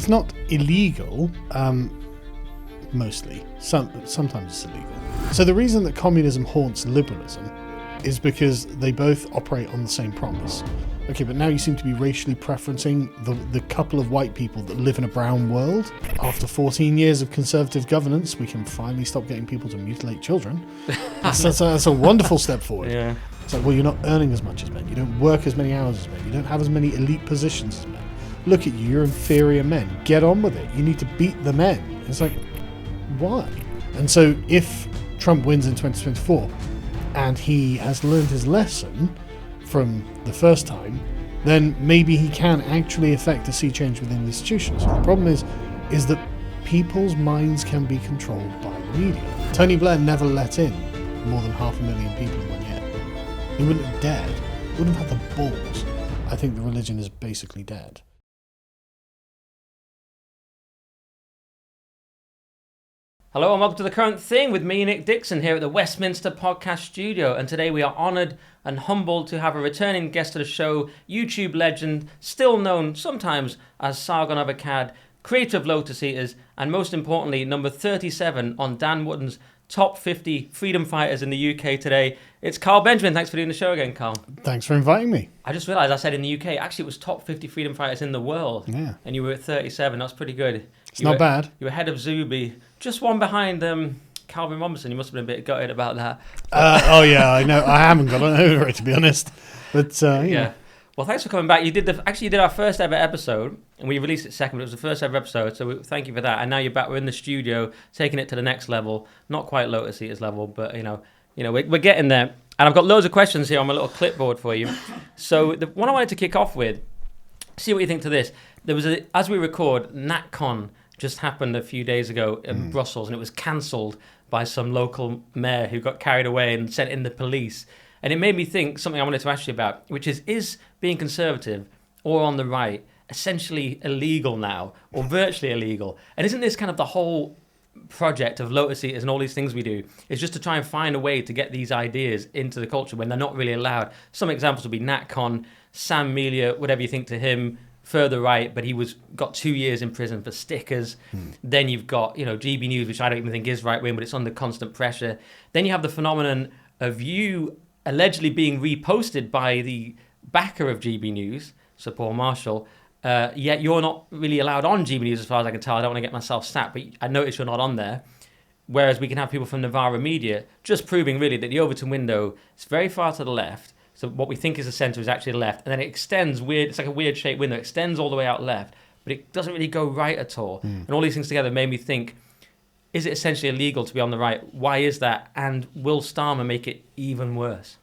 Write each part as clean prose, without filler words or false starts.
it's not illegal, mostly. Sometimes it's illegal. So the reason that communism haunts liberalism is because they both operate on the same promise. Okay, but now you seem to be racially preferencing the couple of white people that live in a brown world. After 14 years of conservative governance, we can finally stop getting people to mutilate children. That's a wonderful step forward. Yeah. It's like, well, you're not earning as much as men. You don't work as many hours as men. You don't have as many elite positions as men. Look at you, you're inferior men. Get on with it. You need to beat the men. It's like, why? And so if Trump wins in 2024 and he has learned his lesson from the first time, then maybe he can actually effect a sea change within the institutions. The problem is that people's minds can be controlled by the media. Tony Blair never let in more than 500,000 people in 1 year. He wouldn't have dared. He wouldn't have had the balls. I think the religion is basically dead. Hello and welcome to The Current Thing with me, Nick Dixon, here at the Westminster Podcast Studio. And today we are honoured and humbled to have a returning guest to the show, YouTube legend, still known sometimes as Sargon of Akkad, creator of Lotus Eaters, and most importantly, number 37 on Dan Wootton's top 50 freedom fighters in the UK today. It's Carl Benjamin. Thanks for doing the show again, Carl. Thanks for inviting me. I just realised I said in the UK, actually it was top 50 freedom fighters in the world. Yeah. And you were at 37. That's pretty good. It's not bad. You were ahead of Zuby. Just one behind Calvin Robinson. You must have been a bit gutted about that. Oh yeah, I know. I haven't got over it, to be honest. But yeah. Well, thanks for coming back. You did our first ever episode, and we released it second, but it was the first ever episode, so thank you for that. And now you're back. We're in the studio, taking it to the next level. Not quite Lotus Eaters level, but we're getting there. And I've got loads of questions here on my little clipboard for you. So the one I wanted to kick off with, see what you think to this. There was as we record, NatCon just happened a few days ago in Brussels, and it was cancelled by some local mayor who got carried away and sent in the police. And it made me think something I wanted to ask you about, which is being conservative or on the right essentially illegal now, or virtually illegal? And isn't this kind of the whole project of Lotus Eaters and all these things we do, is just to try and find a way to get these ideas into the culture when they're not really allowed? Some examples would be NatCon, Sam Melia, whatever you think to him, further right, but he got 2 years in prison for stickers. Then you've got, GB News, which I don't even think is right wing, but it's under constant pressure. Then you have the phenomenon of you allegedly being reposted by the backer of GB News, Sir Paul Marshall, yet you're not really allowed on GB News as far as I can tell. I don't want to get myself sacked, but I notice you're not on there. Whereas we can have people from Novara Media just proving really that the Overton window is very far to the left. So what we think is the centre is actually the left. And then it extends weird. It's like a weird shaped window. It extends all the way out left, but it doesn't really go right at all. And all these things together made me think, is it essentially illegal to be on the right? Why is that? And will Starmer make it even worse?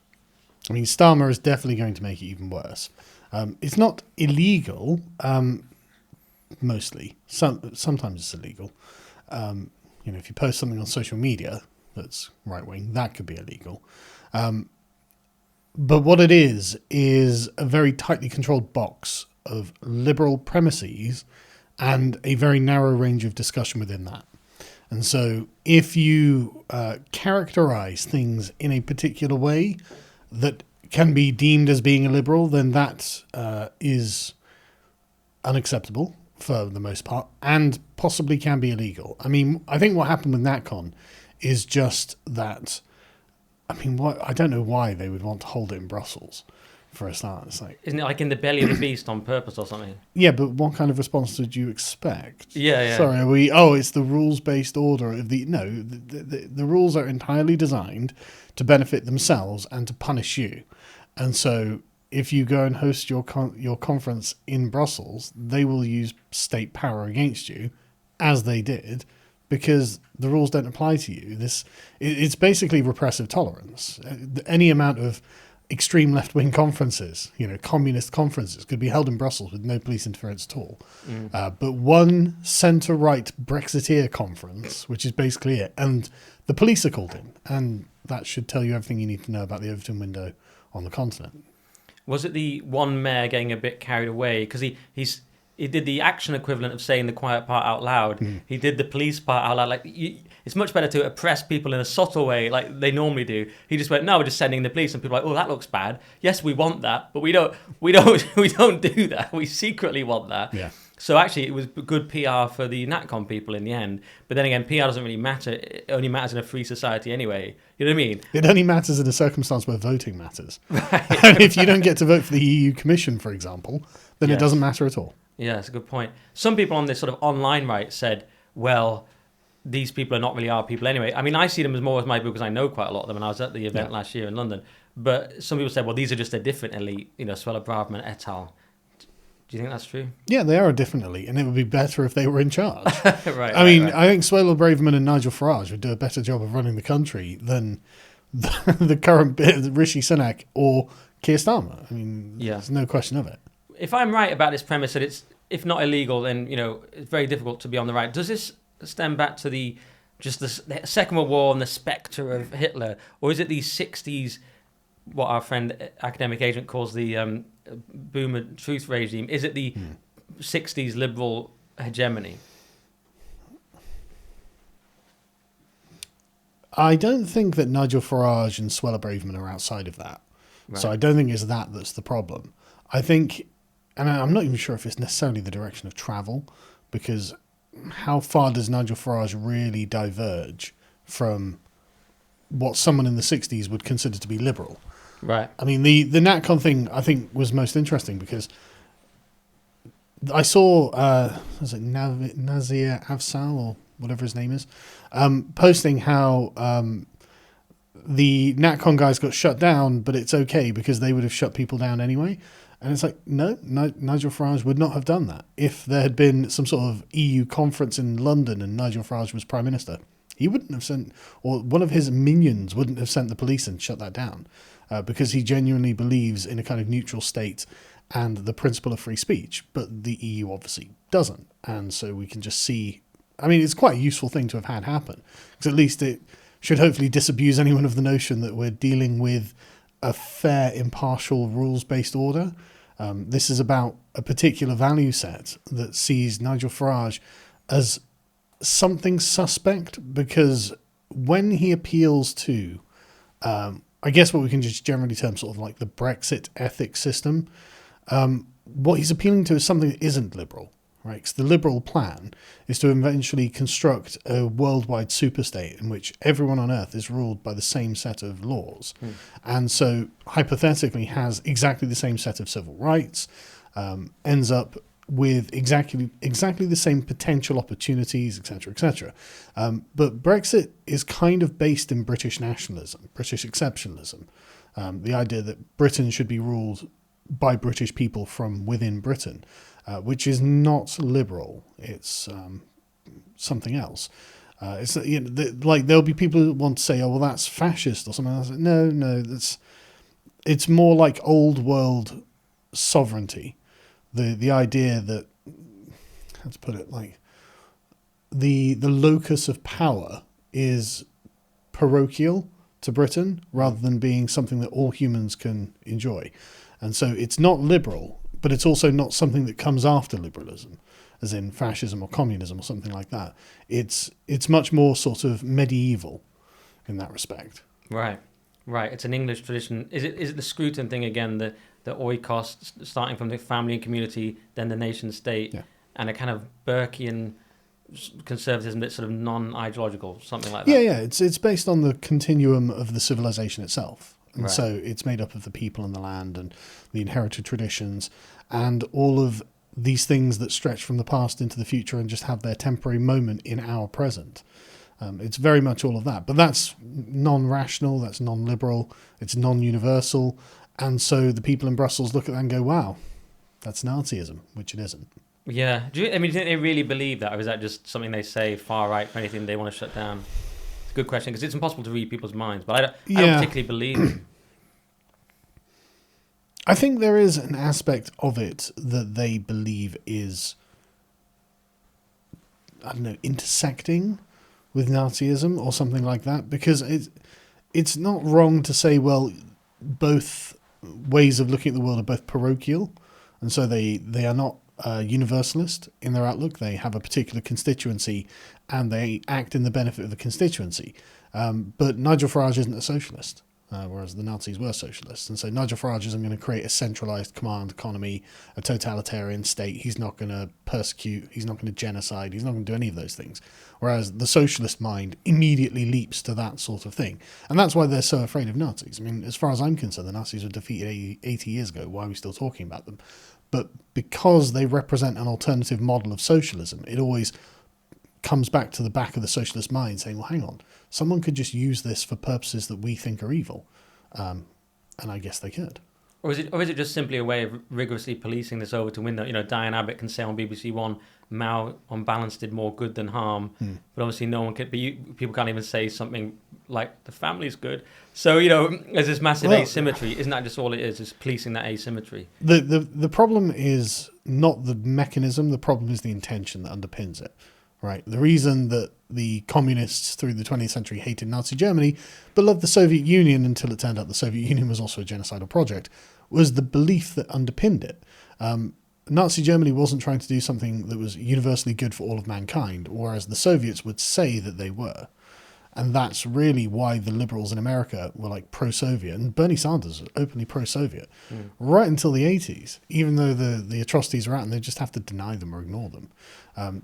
I mean, Starmer is definitely going to make it even worse. It's not illegal, mostly. Sometimes it's illegal. If you post something on social media that's right-wing, that could be illegal. But what it is a very tightly controlled box of liberal premises and a very narrow range of discussion within that. And so if you characterize things in a particular way that can be deemed as being a liberal, then that is unacceptable for the most part and possibly can be illegal. I mean, I think what happened with NatCon is just that, I don't know why they would want to hold it in Brussels for a start. It's like, isn't it like in the belly of the beast on purpose or something? Yeah, but what kind of response did you expect? Yeah. Sorry, it's the rules-based order of the rules are entirely designed to benefit themselves and to punish you. And so if you go and host your conference in Brussels, they will use state power against you, as they did, because the rules don't apply to you. It's basically repressive tolerance. Any amount of extreme left-wing conferences, communist conferences, could be held in Brussels with no police interference at all. But one centre-right Brexiteer conference, which is basically it, and the police are called in, and that should tell you everything you need to know about the Overton window on the continent. Was it the one mayor getting a bit carried away? Because he did the action equivalent of saying the quiet part out loud. He did the police part out loud. It's much better to oppress people in a subtle way like they normally do. He just went, no, we're just sending the police. And people are like, oh, that looks bad. Yes, we want that, but we don't do that. We secretly want that. Yeah. So actually, it was good PR for the NatCon people in the end. But then again, PR doesn't really matter. It only matters in a free society anyway. You know what I mean? It only matters in a circumstance where voting matters. Right. If you don't get to vote for the EU Commission, for example, then it Yes. doesn't matter at all. Yeah, that's a good point. Some people on this sort of online right said, well, these people are not really our people anyway. I mean, I see them as more as my people because I know quite a lot of them, and I was at the event last year in London. But some people said, well, these are just a different elite, Suella Braverman et al. Do you think that's true? Yeah, they are a different elite, and it would be better if they were in charge. Right. I mean, I think Suella Braverman and Nigel Farage would do a better job of running the country than the current Rishi Sunak or Keir Starmer. I mean, there's no question of it. If I'm right about this premise that it's, if not illegal, then, it's very difficult to be on the right. Does this stem back to the Second World War and the spectre of Hitler? Or is it the 60s, what our friend academic agent calls the boomer truth regime? Is it the 60s liberal hegemony? I don't think that Nigel Farage and Suella Braverman are outside of that. Right. So I don't think it's that's the problem. I think, and I'm not even sure if it's necessarily the direction of travel, because how far does Nigel Farage really diverge from what someone in the 60s would consider to be liberal? Right. I mean, the NatCon thing, I think, was most interesting because I saw, was it Nazir Afzal or whatever his name is, posting how the NatCon guys got shut down, but it's okay because they would have shut people down anyway. And it's like, no, Nigel Farage would not have done that. If there had been some sort of EU conference in London and Nigel Farage was Prime Minister, he wouldn't have sent, or one of his minions wouldn't have sent the police and shut that down. Because he genuinely believes in a kind of neutral state and the principle of free speech, but the EU obviously doesn't. And so we can just see, I mean, it's quite a useful thing to have had happen, because at least it should hopefully disabuse anyone of the notion that we're dealing with a fair, impartial, rules-based order. This is about a particular value set that sees Nigel Farage as something suspect, because when he appeals to I guess what we can just generally term sort of like the Brexit ethics system, what he's appealing to is something that isn't liberal, right? Because the liberal plan is to eventually construct a worldwide superstate in which everyone on Earth is ruled by the same set of laws. And so hypothetically has exactly the same set of civil rights, ends up with exactly the same potential opportunities, etc., etc. But Brexit is kind of based in British nationalism, British exceptionalism, the idea that Britain should be ruled by British people from within Britain, which is not liberal. It's something else. It's like there'll be people who want to say, "Oh, well, that's fascist" or something. I was like, no, it's more like old world sovereignty. The idea that, how to put it, like the locus of power is parochial to Britain rather than being something that all humans can enjoy. And so it's not liberal, but it's also not something that comes after liberalism, as in fascism or communism or something like that. It's much more sort of medieval in that respect. Right. It's an English tradition. Is it the Scruton thing again? The oikos, starting from the family and community, then the nation state, and a kind of Burkean conservatism that's sort of non-ideological, something like that. Yeah. It's based on the continuum of the civilization itself. And so it's made up of the people and the land and the inherited traditions and all of these things that stretch from the past into the future and just have their temporary moment in our present. It's very much all of that. But that's non-rational, that's non-liberal, it's non-universal. And so the people in Brussels look at that and go, wow, that's Nazism, which it isn't. Yeah. Do you think they really believe that, or is that just something they say far right for anything they want to shut down? It's a good question, because it's impossible to read people's minds, but I don't particularly believe it. I think there is an aspect of it that they believe is, I don't know, intersecting with Nazism or something like that, because it's not wrong to say, well, both ways of looking at the world are both parochial, and so they are not universalist in their outlook. They have a particular constituency and they act in the benefit of the constituency. But Nigel Farage isn't a socialist. whereas the Nazis were socialists. And so Nigel Farage isn't going to create a centralised command economy, a totalitarian state. He's not going to persecute, he's not going to genocide, he's not going to do any of those things. Whereas the socialist mind immediately leaps to that sort of thing. And that's why they're so afraid of Nazis. I mean, as far as I'm concerned, the Nazis were defeated 80 years ago. Why are we still talking about them? But because they represent an alternative model of socialism, it always comes back to the back of the socialist mind saying, well, hang on, someone could just use this for purposes that we think are evil. And I guess they could. Or is it just simply a way of rigorously policing this over to win that? You know, Diane Abbott can say on BBC One, Mao on balance did more good than harm, but obviously no one could. People can't even say something like the family's good. So you know, there's this massive asymmetry. Isn't that just all it is? Is policing that asymmetry? The problem is not the mechanism. The problem is the intention that underpins it. Right. The reason that the communists through the 20th century hated Nazi Germany, but loved the Soviet Union until it turned out the Soviet Union was also a genocidal project, was the belief that underpinned it. Nazi Germany wasn't trying to do something that was universally good for all of mankind, whereas the Soviets would say that they were. And that's really why the liberals in America were like pro-Soviet. And Bernie Sanders was openly pro-Soviet right until the 80s, even though the atrocities are out and they just have to deny them or ignore them.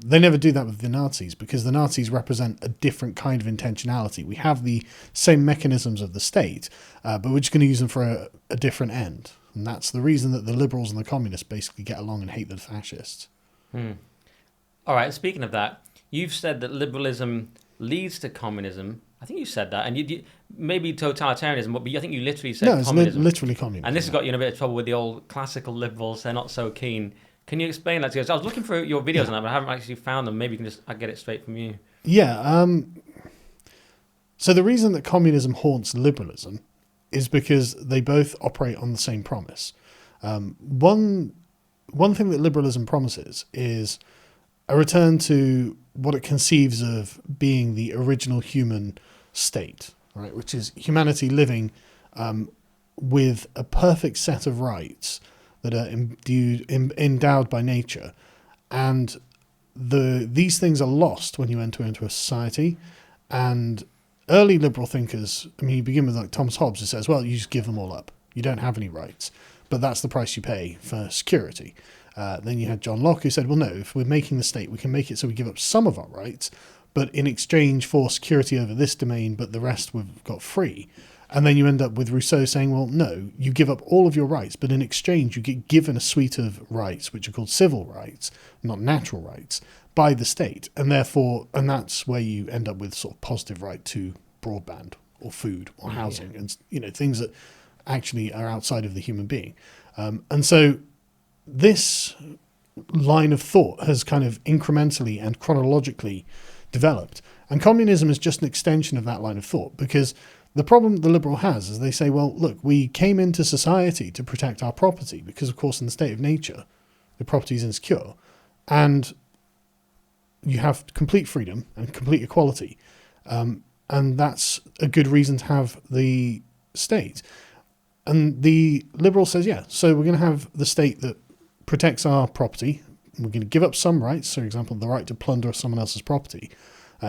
They never do that with the Nazis because the Nazis represent a different kind of intentionality. We have the same mechanisms of the state, but we're just going to use them for a different end. And that's the reason that the liberals and the communists basically get along and hate the fascists. All right, speaking of that, you've said that liberalism leads to communism. I think you said that, and you maybe totalitarianism, but I think you literally said communism. Literally communism. And this has got you in a bit of trouble with the old classical liberals. They're not so keen. Can you explain that to us? I was looking for your videos on that, but I haven't actually found them. Maybe you can I'll get it straight from you. Yeah. So the reason that communism haunts liberalism is because they both operate on the same promise. One thing that liberalism promises is a return to what it conceives of being the original human state, right? Which is humanity living with a perfect set of rights that are endowed by nature. And these things are lost when you enter into a society. And early liberal thinkers, I mean, you begin with like Thomas Hobbes, who says, well, you just give them all up. You don't have any rights. But that's the price you pay for security. Then you had John Locke, who said, well, no, if we're making the state, we can make it so we give up some of our rights, but in exchange for security over this domain, but the rest we've got free. And then you end up with Rousseau saying, well, no, you give up all of your rights, but in exchange you get given a suite of rights, which are called civil rights, not natural rights, by the state. And therefore, and that's where you end up with sort of positive right to broadband or food or housing and, you know, things that actually are outside of the human being. And so this line of thought has kind of incrementally and chronologically developed. And communism is just an extension of that line of thought, because the problem the liberal has is they say, well, look, we came into society to protect our property because, of course, in the state of nature, the property is insecure. And you have complete freedom and complete equality. And that's a good reason to have the state. And the liberal says, yeah, so we're going to have the state that protects our property. We're going to give up some rights, for example, the right to plunder someone else's property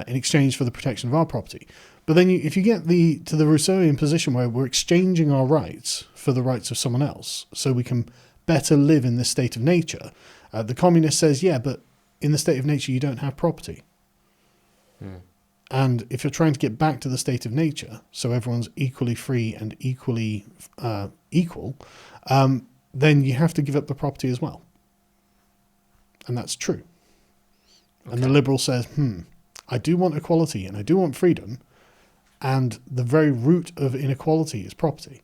in exchange for the protection of our property. But then if you get to the Rousseauian position where we're exchanging our rights for the rights of someone else so we can better live in this state of nature, the communist says, yeah, but in the state of nature, you don't have property. And if you're trying to get back to the state of nature, so everyone's equally free and equally equal, then you have to give up the property as well. And that's true. Okay. And the liberal says, I do want equality and I do want freedom, and the very root of inequality is property.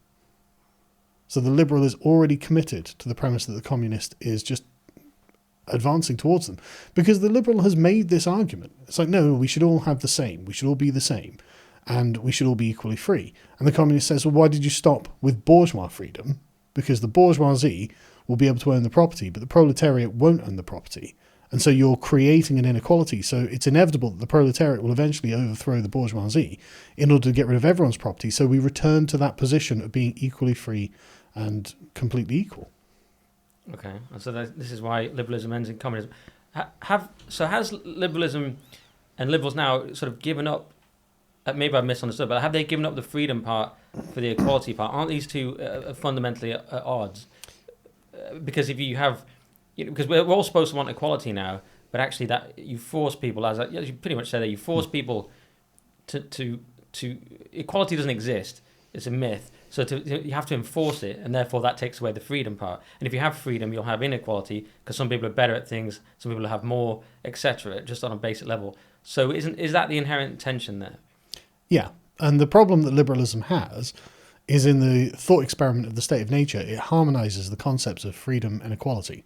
So the liberal is already committed to the premise that the communist is just advancing towards them, because the liberal has made this argument. It's like, no, we should all have the same. We should all be the same. And we should all be equally free. And the communist says, well, why did you stop with bourgeois freedom? Because the bourgeoisie will be able to own the property, but the proletariat won't own the property. And so you're creating an inequality. So it's inevitable that the proletariat will eventually overthrow the bourgeoisie in order to get rid of everyone's property. So we return to that position of being equally free and completely equal. Okay, and so this is why liberalism ends in communism. Has liberalism and liberals now sort of given up maybe I misunderstood, but have they given up the freedom part for the equality part? Aren't these two fundamentally at odds? Because if you have, because we're all supposed to want equality now, but actually that you force people, as you pretty much said, that you force people to equality doesn't exist. It's a myth. So you have to enforce it, and therefore that takes away the freedom part. And if you have freedom, you'll have inequality because some people are better at things, some people have more, etc. Just on a basic level. So is that the inherent tension there? Yeah, and the problem that liberalism has is in the thought experiment of the state of nature, it harmonizes the concepts of freedom and equality.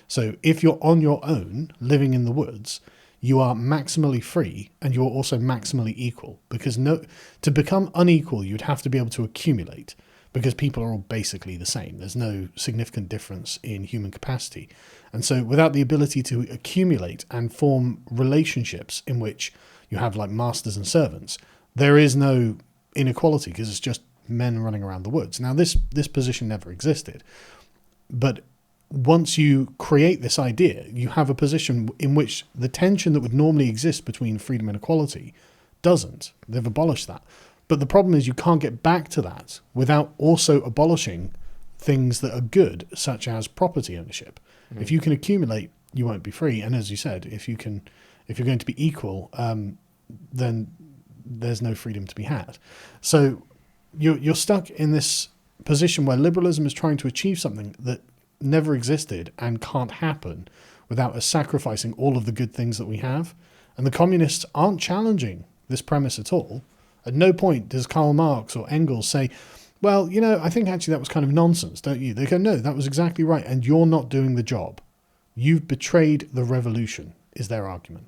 So if you're on your own, living in the woods, you are maximally free and you're also maximally equal, because to become unequal, you'd have to be able to accumulate, because people are all basically the same. There's no significant difference in human capacity. And so without the ability to accumulate and form relationships in which you have like masters and servants, there is no inequality because it's just men running around the woods. Now, this position never existed. But once you create this idea, you have a position in which the tension that would normally exist between freedom and equality doesn't. They've abolished that. But the problem is you can't get back to that without also abolishing things that are good, such as property ownership. Mm-hmm. If you can accumulate, you won't be free. And as you said, if you're going to be equal, then there's no freedom to be had. So you're stuck in this position where liberalism is trying to achieve something that never existed and can't happen without us sacrificing all of the good things that we have. And the communists aren't challenging this premise at all. At no point does Karl Marx or Engels say, well, I think actually that was kind of nonsense, don't you? They go, no, that was exactly right, and you're not doing the job. You've betrayed the revolution, is their argument.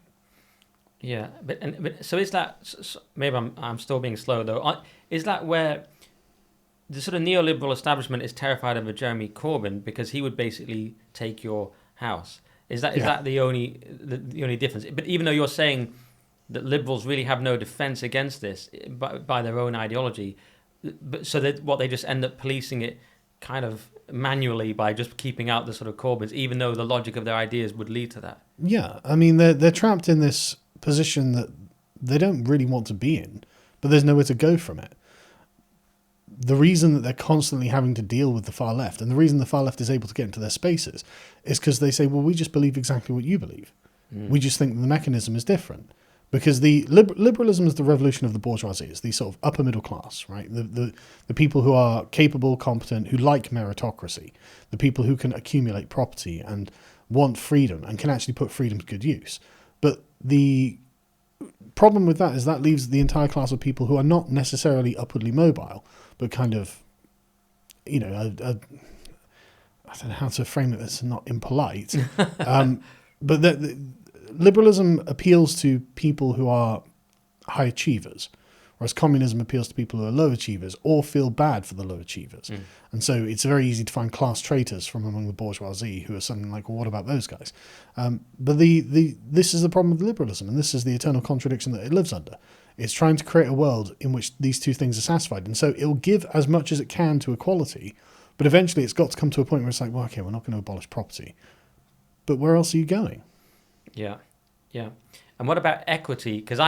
Yeah, but so is that, maybe I'm still being slow though, is that where the sort of neoliberal establishment is terrified of a Jeremy Corbyn because he would basically take your house? Is that the only difference? But even though you're saying that liberals really have no defence against this by their own ideology, but so that what they just end up policing it kind of manually by just keeping out the sort of Corbyns, even though the logic of their ideas would lead to that. Yeah, I mean they're trapped in this position that they don't really want to be in, but there's nowhere to go from it. The reason that they're constantly having to deal with the far left, and the reason the far left is able to get into their spaces, is because they say, well, we just believe exactly what you believe. We just think the mechanism is different. Because the liberalism is the revolution of the bourgeoisie. It's the sort of upper middle class, right? The people who are capable, competent, who like meritocracy, the people who can accumulate property and want freedom and can actually put freedom to good use. But the problem with that is that leaves the entire class of people who are not necessarily upwardly mobile, but kind of, I don't know how to frame it that's not impolite. But liberalism appeals to people who are high achievers, whereas communism appeals to people who are low achievers or feel bad for the low achievers. And so it's very easy to find class traitors from among the bourgeoisie who are something like, well, what about those guys? But this is the problem with liberalism, and this is the eternal contradiction that it lives under. It's trying to create a world in which these two things are satisfied. And so it will give as much as it can to equality, but eventually it's got to come to a point where it's like, well, okay, we're not going to abolish property. But where else are you going? Yeah. And what about equity? Because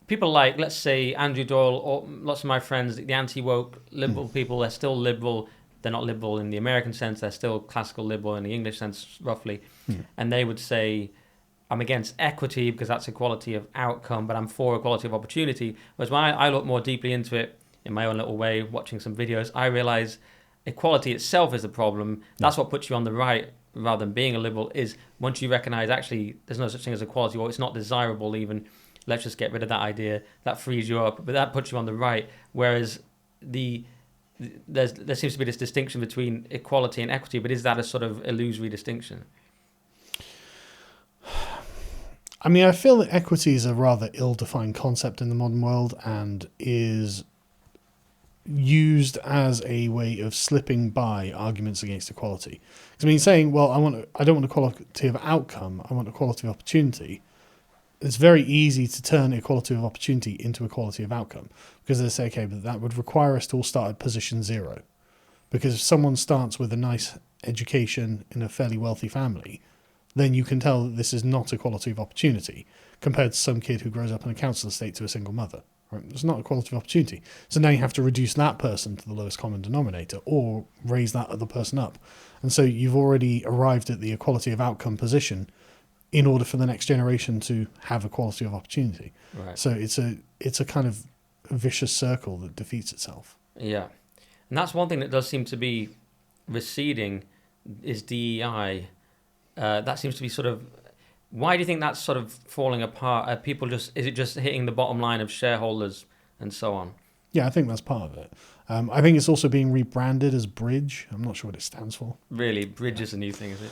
people like, let's say, Andrew Doyle, or lots of my friends, the anti-woke liberal people, they're still liberal. They're not liberal in the American sense. They're still classical liberal in the English sense, roughly. And they would say, I'm against equity because that's equality of outcome, but I'm for equality of opportunity. Whereas when I look more deeply into it in my own little way, watching some videos, I realize equality itself is the problem. That's what puts you on the right, rather than being a liberal, is once you recognize actually there's no such thing as equality, or it's not desirable even, let's just get rid of that idea. That frees you up, but that puts you on the right. Whereas there seems to be this distinction between equality and equity, but is that a sort of illusory distinction? I mean, I feel that equity is a rather ill-defined concept in the modern world and is used as a way of slipping by arguments against equality. Because I mean, saying, well, I don't want equality of outcome, I want equality of opportunity. It's very easy to turn equality of opportunity into equality of outcome, because they say, okay, but that would require us to all start at position zero. Because if someone starts with a nice education in a fairly wealthy family, then you can tell that this is not equality of opportunity compared to some kid who grows up in a council estate to a single mother, Right? It's not equality of opportunity. So now you have to reduce that person to the lowest common denominator or raise that other person up. And so you've already arrived at the equality of outcome position in order for the next generation to have equality of opportunity. Right. So it's a kind of vicious circle that defeats itself. Yeah. And that's one thing that does seem to be receding is DEI. That seems to be sort of... Why do you think that's sort of falling apart? Is it just hitting the bottom line of shareholders and so on? Yeah, I think that's part of it. I think it's also being rebranded as Bridge. I'm not sure what it stands for. Really? Bridge is a new thing, is it?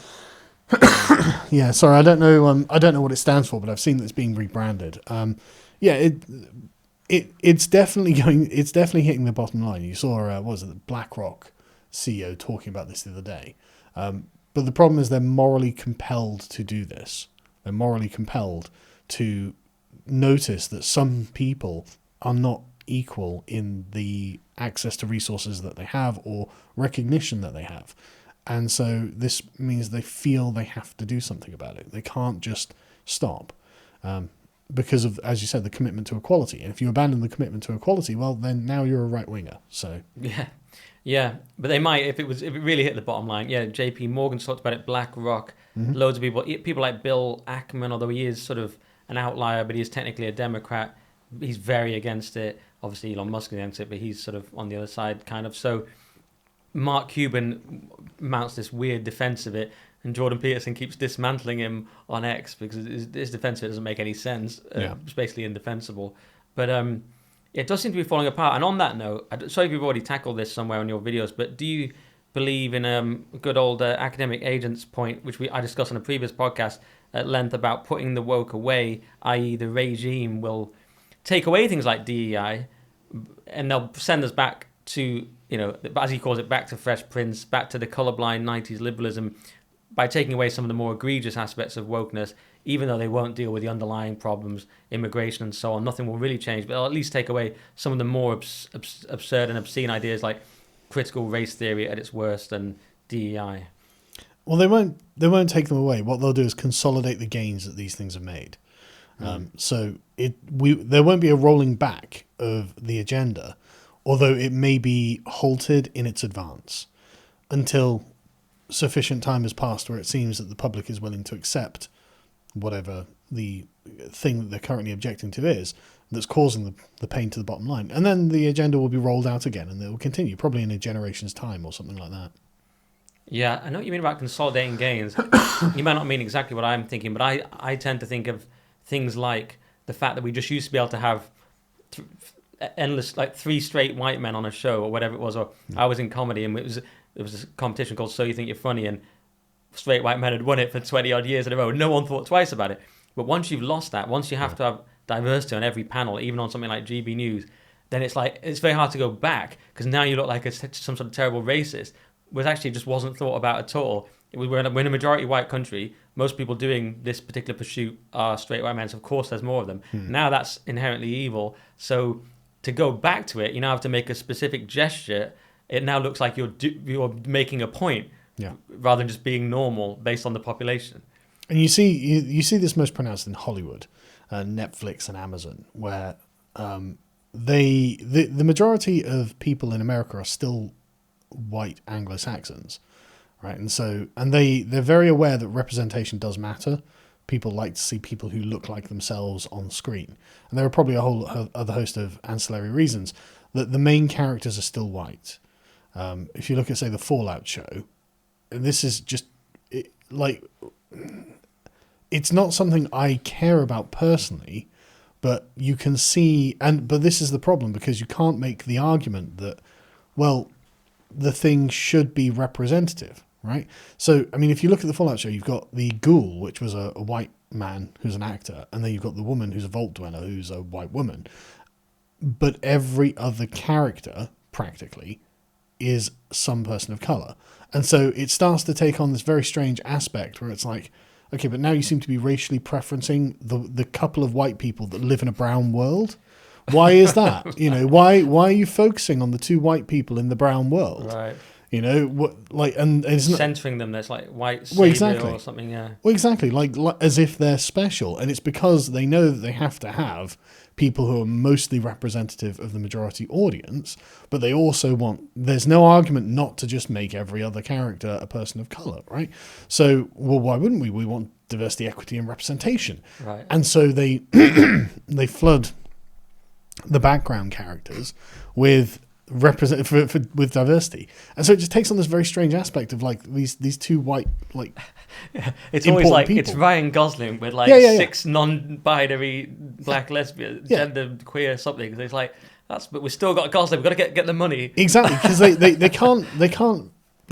Yeah, sorry, I don't know. I don't know what it stands for, but I've seen that it's being rebranded. Yeah, it's definitely going. It's definitely hitting the bottom line. You saw what was it, the BlackRock CEO talking about this the other day. But the problem is they're morally compelled to do this. They're morally compelled to notice that some people are not equal in the access to resources that they have or recognition that they have. And so this means they feel they have to do something about it. They can't just stop because of, as you said, the commitment to equality. And if you abandon the commitment to equality, well, then now you're a right-winger. So yeah. But they might, if it really hit the bottom line. Yeah, J.P. Morgan's talked about it, BlackRock, loads of people like Bill Ackman, although he is sort of an outlier, but he is technically a Democrat. He's very against it. Obviously, Elon Musk is against it, but he's sort of on the other side, kind of. So Mark Cuban mounts this weird defense of it, and Jordan Peterson keeps dismantling him on X because his defense of it doesn't make any sense. It's basically indefensible. But it does seem to be falling apart. And on that note, sorry if you've already tackled this somewhere on your videos, but do you believe in a good old academic agent's point, which I discussed on a previous podcast at length about putting the woke away, i.e. the regime will take away things like DEI and they'll send us back to, as he calls it, back to Fresh Prince, back to the colorblind 90s liberalism by taking away some of the more egregious aspects of wokeness, even though they won't deal with the underlying problems, immigration and so on. Nothing will really change, but they'll at least take away some of the more absurd and obscene ideas like critical race theory at its worst and DEI. Well, they won't take them away. What they'll do is consolidate the gains that these things have made. So there won't be a rolling back of the agenda, although it may be halted in its advance until sufficient time has passed where it seems that the public is willing to accept whatever the thing that they're currently objecting to is that's causing the pain to the bottom line. And then the agenda will be rolled out again and it will continue, probably in a generation's time or something like that. Yeah, I know what you mean about consolidating gains. You might not mean exactly what I'm thinking, but I tend to think of things like the fact that we just used to be able to have endless, like 3 straight white men on a show or whatever it was. Or I was in comedy and there was a competition called So You Think You're Funny, and straight white men had won it for 20 odd years in a row. No one thought twice about it. But once you've lost that, once you have to have diversity on every panel, even on something like GB News, then it's very hard to go back because now you look like some sort of terrible racist, which actually just wasn't thought about at all. We're in a majority white country. Most people doing this particular pursuit are straight white men, so of course there's more of them. Now that's inherently evil. So to go back to it, you now have to make a specific gesture. It now looks like you're making a point rather than just being normal based on the population. And you see this most pronounced in Hollywood, Netflix and Amazon, where the majority of people in America are still white Anglo-Saxons, right? And so they're very aware that representation does matter. People like to see people who look like themselves on screen, and there are probably a whole other host of ancillary reasons that the main characters are still white. If you look at, say, the Fallout show, and this is just it's not something I care about personally, but you can see, but this is the problem because you can't make the argument that, well, the thing should be representative, right? So, I mean, if you look at the Fallout show, you've got the ghoul, which was a white man who's an actor, and then you've got the woman who's a vault dweller who's a white woman. But every other character, practically, is some person of colour. And so it starts to take on this very strange aspect where it's like, okay, but now you seem to be racially preferencing the couple of white people that live in a brown world. Why is that? Why are you focusing on the 2 white people in the brown world? Right. You know, and it's not Centering them, there's like white savior exactly. or something, yeah. Well, exactly, like as if they're special, and it's because they know that they have to have people who are mostly representative of the majority audience, but they also want. There's no argument not to just make every other character a person of color, right? So, well, why wouldn't we? We want diversity, equity, and representation, Right. and so they they flood the background characters with with diversity, and so it just takes on this very strange aspect of like these two white it's always like people. It's Ryan Gosling with like 6 non-binary black lesbian gender queer something. So it's like but we still got Gosling. We've got to get the money exactly, because they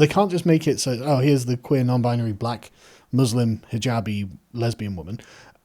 can't just make it so here's the queer non-binary black Muslim hijabi lesbian woman,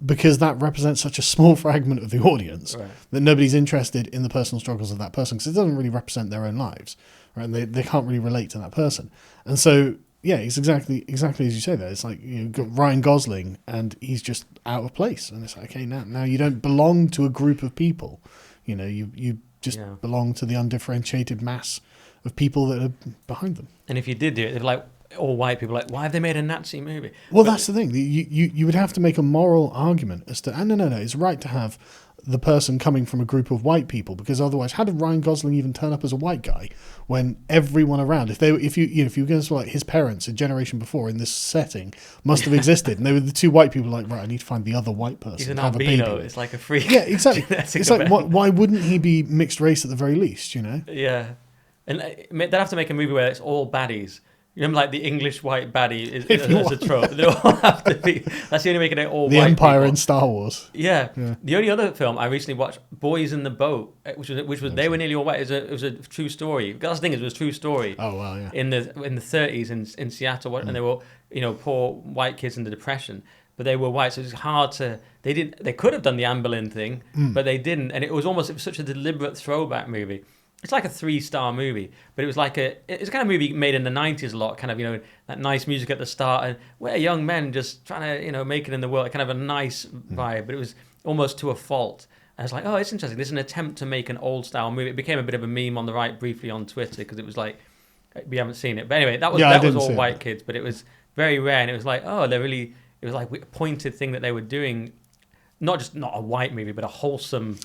because that represents such a small fragment of the audience that nobody's interested in the personal struggles of that person, because it doesn't really represent their own lives, right? And they can't really relate to that person. And so, yeah, it's exactly as you say there. It's like you've got Ryan Gosling and he's just out of place. And it's like, okay, now you don't belong to a group of people. You know, you just belong to the undifferentiated mass of people that are behind them. And if you did do it, they're like, all white people why have they made a Nazi movie? Well, that's the thing. You would have to make a moral argument as to no, it's right to have the person coming from a group of white people, because otherwise, how did Ryan Gosling even turn up as a white guy when everyone around, if you were going to like his parents a generation before in this setting must have existed, and they were the two white people like, right, I need to find the other white person. He's an have albino. a baby. It's like a freak. Yeah, exactly. It's like why wouldn't he be mixed race at the very least? You know? Yeah, and they'd have to make a movie where it's all baddies. You remember, like, the English white baddie is a trope. They all have to be. That's the only way to get all the white Empire people. in Star Wars. Yeah. The only other film I recently watched, Boys in the Boat, which was they were nearly all white. It was a true story. That's the thing, it was a true story. Oh wow, yeah. In the 30s in Seattle, and they were poor white kids in the Depression, but they were white, so it was hard to. They could have done the Anne Boleyn thing, but they didn't, and it was such a deliberate throwback movie. It's like a 3-star movie, but it was like it's a kind of movie made in the 90s a lot, kind of, that nice music at the start, and we're young men just trying to, make it in the world, kind of a nice vibe, but it was almost to a fault. I was like, oh, it's interesting. This is an attempt to make an old-style movie. It became a bit of a meme on the right briefly on Twitter, because it was like, we haven't seen it. But anyway, that was all white kids, but it was very rare, and it was like, oh, it was like a pointed thing that they were doing, not a white movie, but a wholesome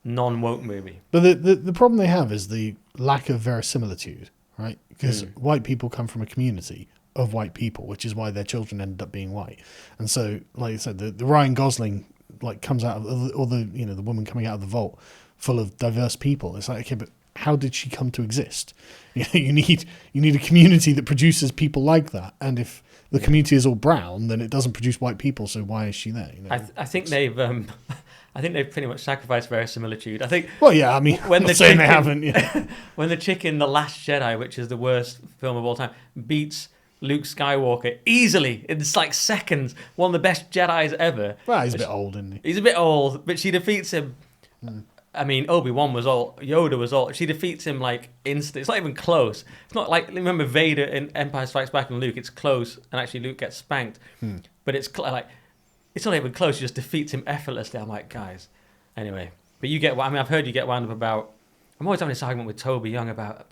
non-woke movie. But the problem they have is the lack of verisimilitude, right? Because white people come from a community of white people, which is why their children ended up being white. And so, like I said, the Ryan Gosling comes out of, or the woman coming out of the vault full of diverse people. It's like, okay, but how did she come to exist? You need a community that produces people like that. And if the community is all brown, then it doesn't produce white people. So why is she there? I think they've I think they've pretty much sacrificed verisimilitude. I think. Well, yeah, I mean, when they haven't. Yeah. When the chick in The Last Jedi, which is the worst film of all time, beats Luke Skywalker easily, it's like seconds, one of the best Jedis ever. Well, he's a bit old, isn't he? He's a bit old, but she defeats him. I mean, Obi-Wan was old, Yoda was old. She defeats him like instant. It's not even close. It's not like, remember Vader in Empire Strikes Back and Luke, it's close, and actually Luke gets spanked. But it's like, it's not even close. She just defeats him effortlessly. I'm like, guys. Anyway, but I've heard you get wound up about. I'm always having this argument with Toby Young about.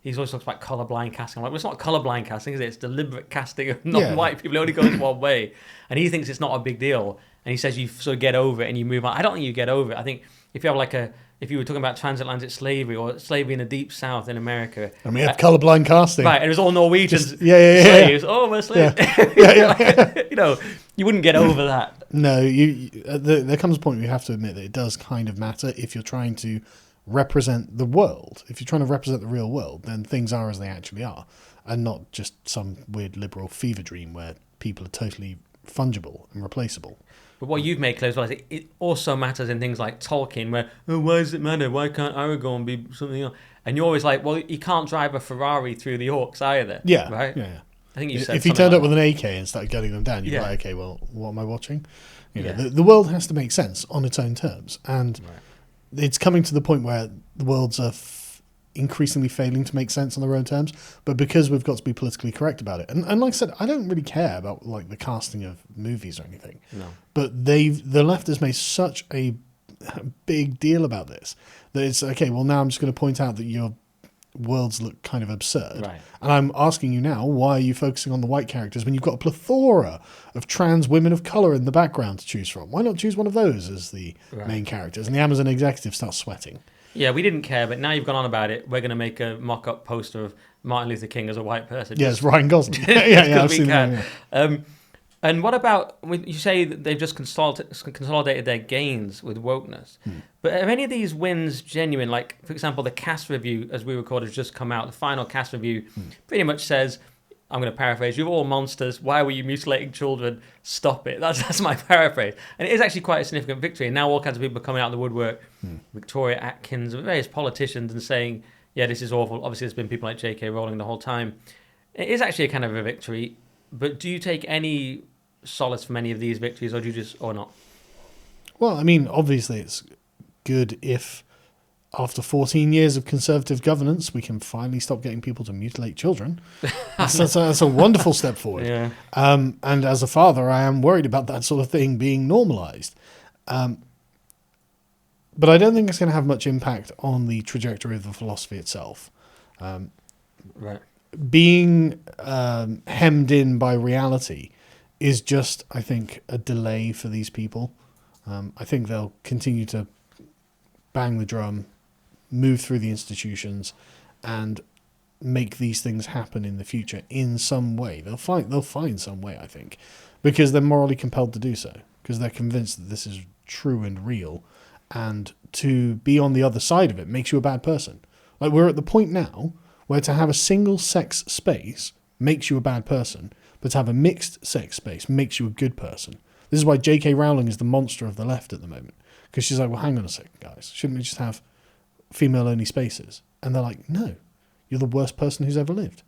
He always talks about colourblind casting. I'm like, well, it's not colourblind casting, is it? It's deliberate casting of non-white people. It only goes one way, and he thinks it's not a big deal. And he says you sort of get over it and you move on. I don't think you get over it. I think if you have if you were talking about transatlantic slavery or slavery in the deep south in America. And we have colourblind casting. Right, and it was all Norwegians. Slaves. Oh, we're slaves. Yeah. You wouldn't get over that. No, there comes a point where you have to admit that it does kind of matter if you're trying to represent the world. If you're trying to represent the real world, then things are as they actually are, and not just some weird liberal fever dream where people are totally fungible and replaceable. But what you've made clear as well is it also matters in things like Tolkien, where, why does it matter? Why can't Aragorn be something else? And you're always like, well, you can't drive a Ferrari through the orcs either. Yeah. Right? Yeah. I think you said if he turned up with an AK and started gunning them down, you'd be like, okay, well, what am I watching? The world has to make sense on its own terms. And it's coming to the point where the worlds are increasingly failing to make sense on their own terms, but because we've got to be politically correct about it. And like I said, I don't really care about the casting of movies or anything. No. But the left has made such a big deal about this that it's okay, well, now I'm just going to point out that you're worlds look kind of absurd. Right. And I'm asking you now, why are you focusing on the white characters when you've got a plethora of trans women of colour in the background to choose from? Why not choose one of those as the main characters? And the Amazon executive starts sweating. Yeah, we didn't care, but now you've gone on about it. We're going to make a mock-up poster of Martin Luther King as a white person. Yeah, it's Ryan Gosling. yeah, I've seen that. Yeah. And what about, you say that they've just consolidated their gains with wokeness, but are any of these wins genuine? Like, for example, the cast review, as we record, has just come out. The final cast review pretty much says, I'm going to paraphrase, you're all monsters. Why were you mutilating children? Stop it. That's my paraphrase. And it is actually quite a significant victory. And now all kinds of people are coming out of the woodwork, Victoria Atkins, various politicians, and saying, yeah, this is awful. Obviously, there's been people like J.K. Rowling the whole time. It is actually a kind of a victory. But do you take any solace from any of these victories, or do you just, or not? Well, I mean, obviously it's good if after 14 years of conservative governance, we can finally stop getting people to mutilate children. That's a wonderful step forward. Yeah. And as a father, I am worried about that sort of thing being normalised. But I don't think it's going to have much impact on the trajectory of the philosophy itself. Right. Being hemmed in by reality is just, I think, a delay for these people. I think they'll continue to bang the drum, move through the institutions, and make these things happen in the future in some way. They'll find some way, I think, because they're morally compelled to do so, because they're convinced that this is true and real, and to be on the other side of it makes you a bad person. Like, we're at the point now where to have a single-sex space makes you a bad person, but to have a mixed-sex space makes you a good person. This is why J.K. Rowling is the monster of the left at the moment, because she's like, well, hang on a second, guys. Shouldn't we just have female-only spaces? And they're like, no, you're the worst person who's ever lived.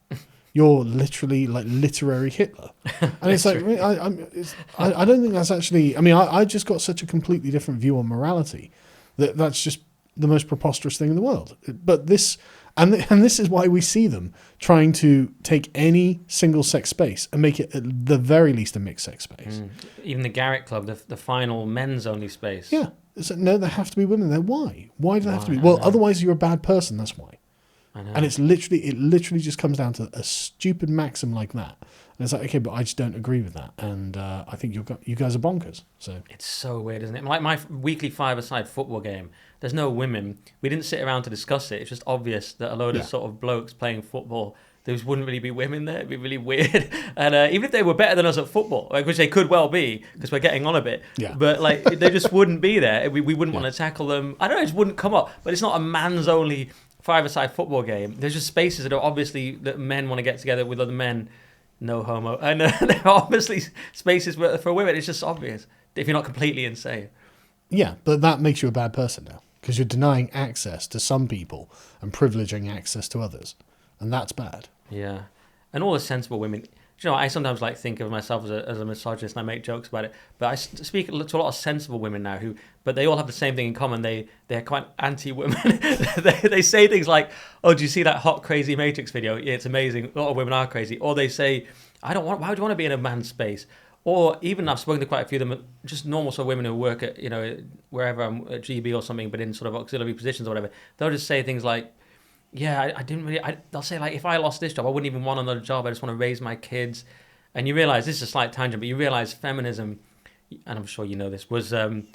You're literally like literary Hitler. And it's like, I don't think that's actually... I mean, I just got such a completely different view on morality that's just the most preposterous thing in the world. But this... And this is why we see them trying to take any single-sex space and make it, at the very least, a mixed-sex space. Even the Garrett Club, the final men's-only space. Yeah. It's like, no, there have to be women there. Why? Why do they have to be? Well, otherwise you're a bad person, that's why. I know. And it literally just comes down to a stupid maxim like that. And it's like, okay, but I just don't agree with that. And I think you guys are bonkers. So it's so weird, isn't it? Like my weekly five-a-side football game, there's no women. We didn't sit around to discuss it. It's just obvious that a load of sort of blokes playing football, there wouldn't really be women there. It'd be really weird. And even if they were better than us at football, like, which they could well be, because we're getting on a bit, but like they just wouldn't be there. We wouldn't want to tackle them. I don't know, it just wouldn't come up. But it's not a man's-only five-a-side football game. There's just spaces that are obviously that men want to get together with other men. No homo. And there are obviously spaces for women. It's just obvious if you're not completely insane. Yeah, but that makes you a bad person now, because you're denying access to some people and privileging access to others. And that's bad. Yeah. And all the sensible women... You know, I sometimes like think of myself as a misogynist, and I make jokes about it. But I speak to a lot of sensible women now but they all have the same thing in common. They're quite anti-women. they say things like, "Oh, do you see that hot, crazy Matrix video? Yeah, it's amazing. A lot of women are crazy." Or they say, "Why would you want to be in a man's space?" Or even I've spoken to quite a few of them, just normal sort of women who work at, you know, wherever I'm at GB or something, but in sort of auxiliary positions or whatever. They'll just say things like, yeah, I didn't really... they'll say, like, if I lost this job, I wouldn't even want another job. I just want to raise my kids. And you realise, this is a slight tangent, but you realise feminism, and I'm sure you know this, was an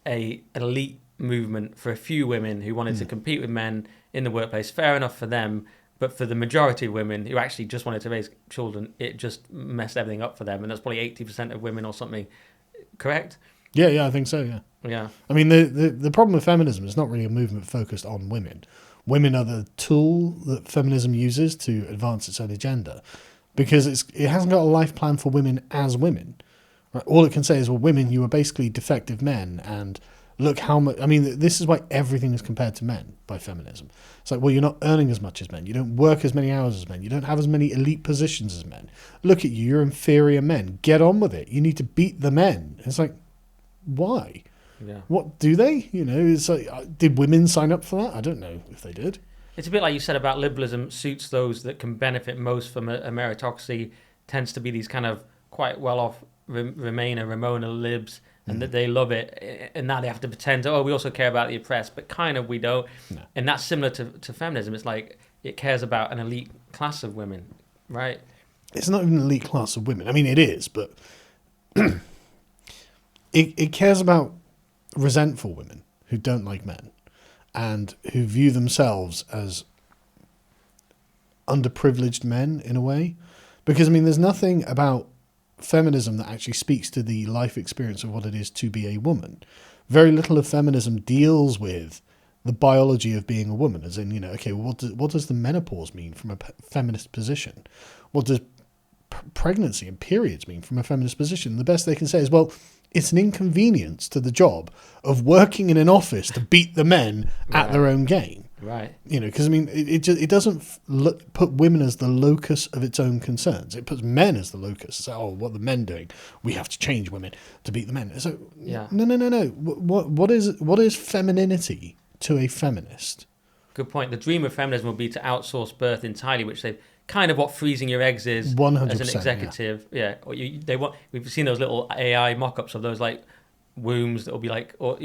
elite movement for a few women who wanted to compete with men in the workplace. Fair enough for them, but for the majority of women who actually just wanted to raise children, it just messed everything up for them. And that's probably 80% of women or something. Correct? Yeah, I think so, yeah. Yeah. I mean, the problem with feminism is not really a movement focused on women. Women are the tool that feminism uses to advance its own agenda, because it hasn't got a life plan for women as women. Right? All it can say is, well, women, you are basically defective men, and look how much... I mean, this is why everything is compared to men by feminism. It's like, well, you're not earning as much as men. You don't work as many hours as men. You don't have as many elite positions as men. Look at you. You're inferior men. Get on with it. You need to beat the men. It's like, why? Yeah. What do they? You know, it's like, did women sign up for that? I don't know if they did. It's a bit like you said about liberalism suits those that can benefit most from a meritocracy. Tends to be these kind of quite well-off Ramona libs, and that they love it. And now they have to pretend, we also care about the oppressed, but kind of we don't. No. And that's similar to feminism. It's like, it cares about an elite class of women, right? It's not even an elite class of women. I mean, it is, but it cares about resentful women who don't like men and who view themselves as underprivileged men in a way. Because, I mean, there's nothing about feminism that actually speaks to the life experience of what it is to be a woman. Very little of feminism deals with the biology of being a woman, as in, okay, what does the menopause mean from a feminist position? What does pregnancy and periods mean from a feminist position? The best they can say is, well, it's an inconvenience to the job of working in an office to beat the men at their own game. Right. Because, I mean, it doesn't put women as the locus of its own concerns. It puts men as the locus. So, what are the men doing? We have to change women to beat the men. So, no. What is femininity to a feminist? Good point. The dream of feminism would be to outsource birth entirely, which they kind of what freezing your eggs is 100%, as an executive. Yeah. Or they want. We've seen those little AI mock-ups of those like wombs that will be like, or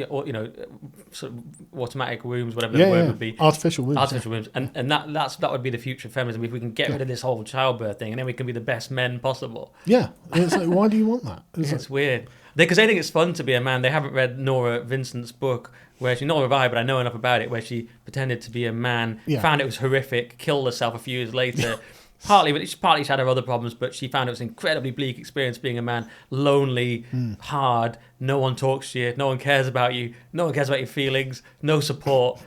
sort of automatic wombs, whatever the word would be. Artificial wombs. Wombs, and that would be the future of feminism if we can get rid of this whole childbirth thing, and then we can be the best men possible. Yeah, it's like, why do you want that? It's weird. Because they think it's fun to be a man. They haven't read Nora Vincent's book, where nor have I, but I know enough about it, where she pretended to be a man, found it was horrific, killed herself a few years later. Partly she had her other problems, but she found it was an incredibly bleak experience being a man, lonely, hard, no one talks to you, no one cares about you, no one cares about your feelings, no support.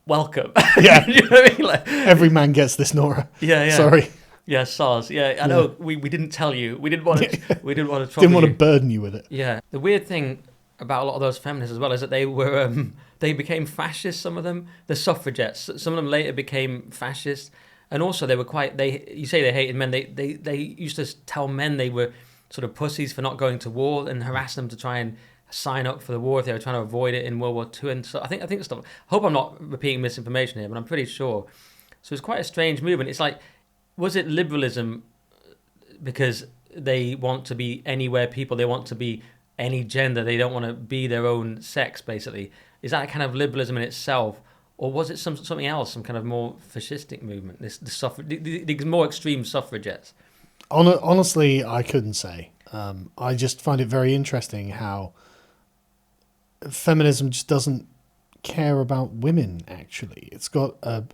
Welcome. Yeah. You know what I mean? Like, every man gets this, Nora. Yeah. Sorry. Yeah, SARS. Yeah, I know. We didn't tell you. We didn't want to. We didn't want to trouble Didn't want you. to burden you with it. Yeah. The weird thing about a lot of those feminists as well is that they were they became fascist. Some of them, the suffragettes. Some of them later became fascist. And also, they were quite. You say they hated men. They used to tell men they were sort of pussies for not going to war and harass them to try and sign up for the war if they were trying to avoid it in World War II. And so I think stuff. I hope I'm not repeating misinformation here, but I'm pretty sure. So it's quite a strange movement. It's like, was it liberalism because they want to be anywhere people? They want to be any gender. They don't want to be their own sex. Basically, is that kind of liberalism in itself? Or was it something else, some kind of more fascistic movement? The more extreme suffragettes. Honestly, I couldn't say. I just find it very interesting how feminism just doesn't care about women. Actually, it's got a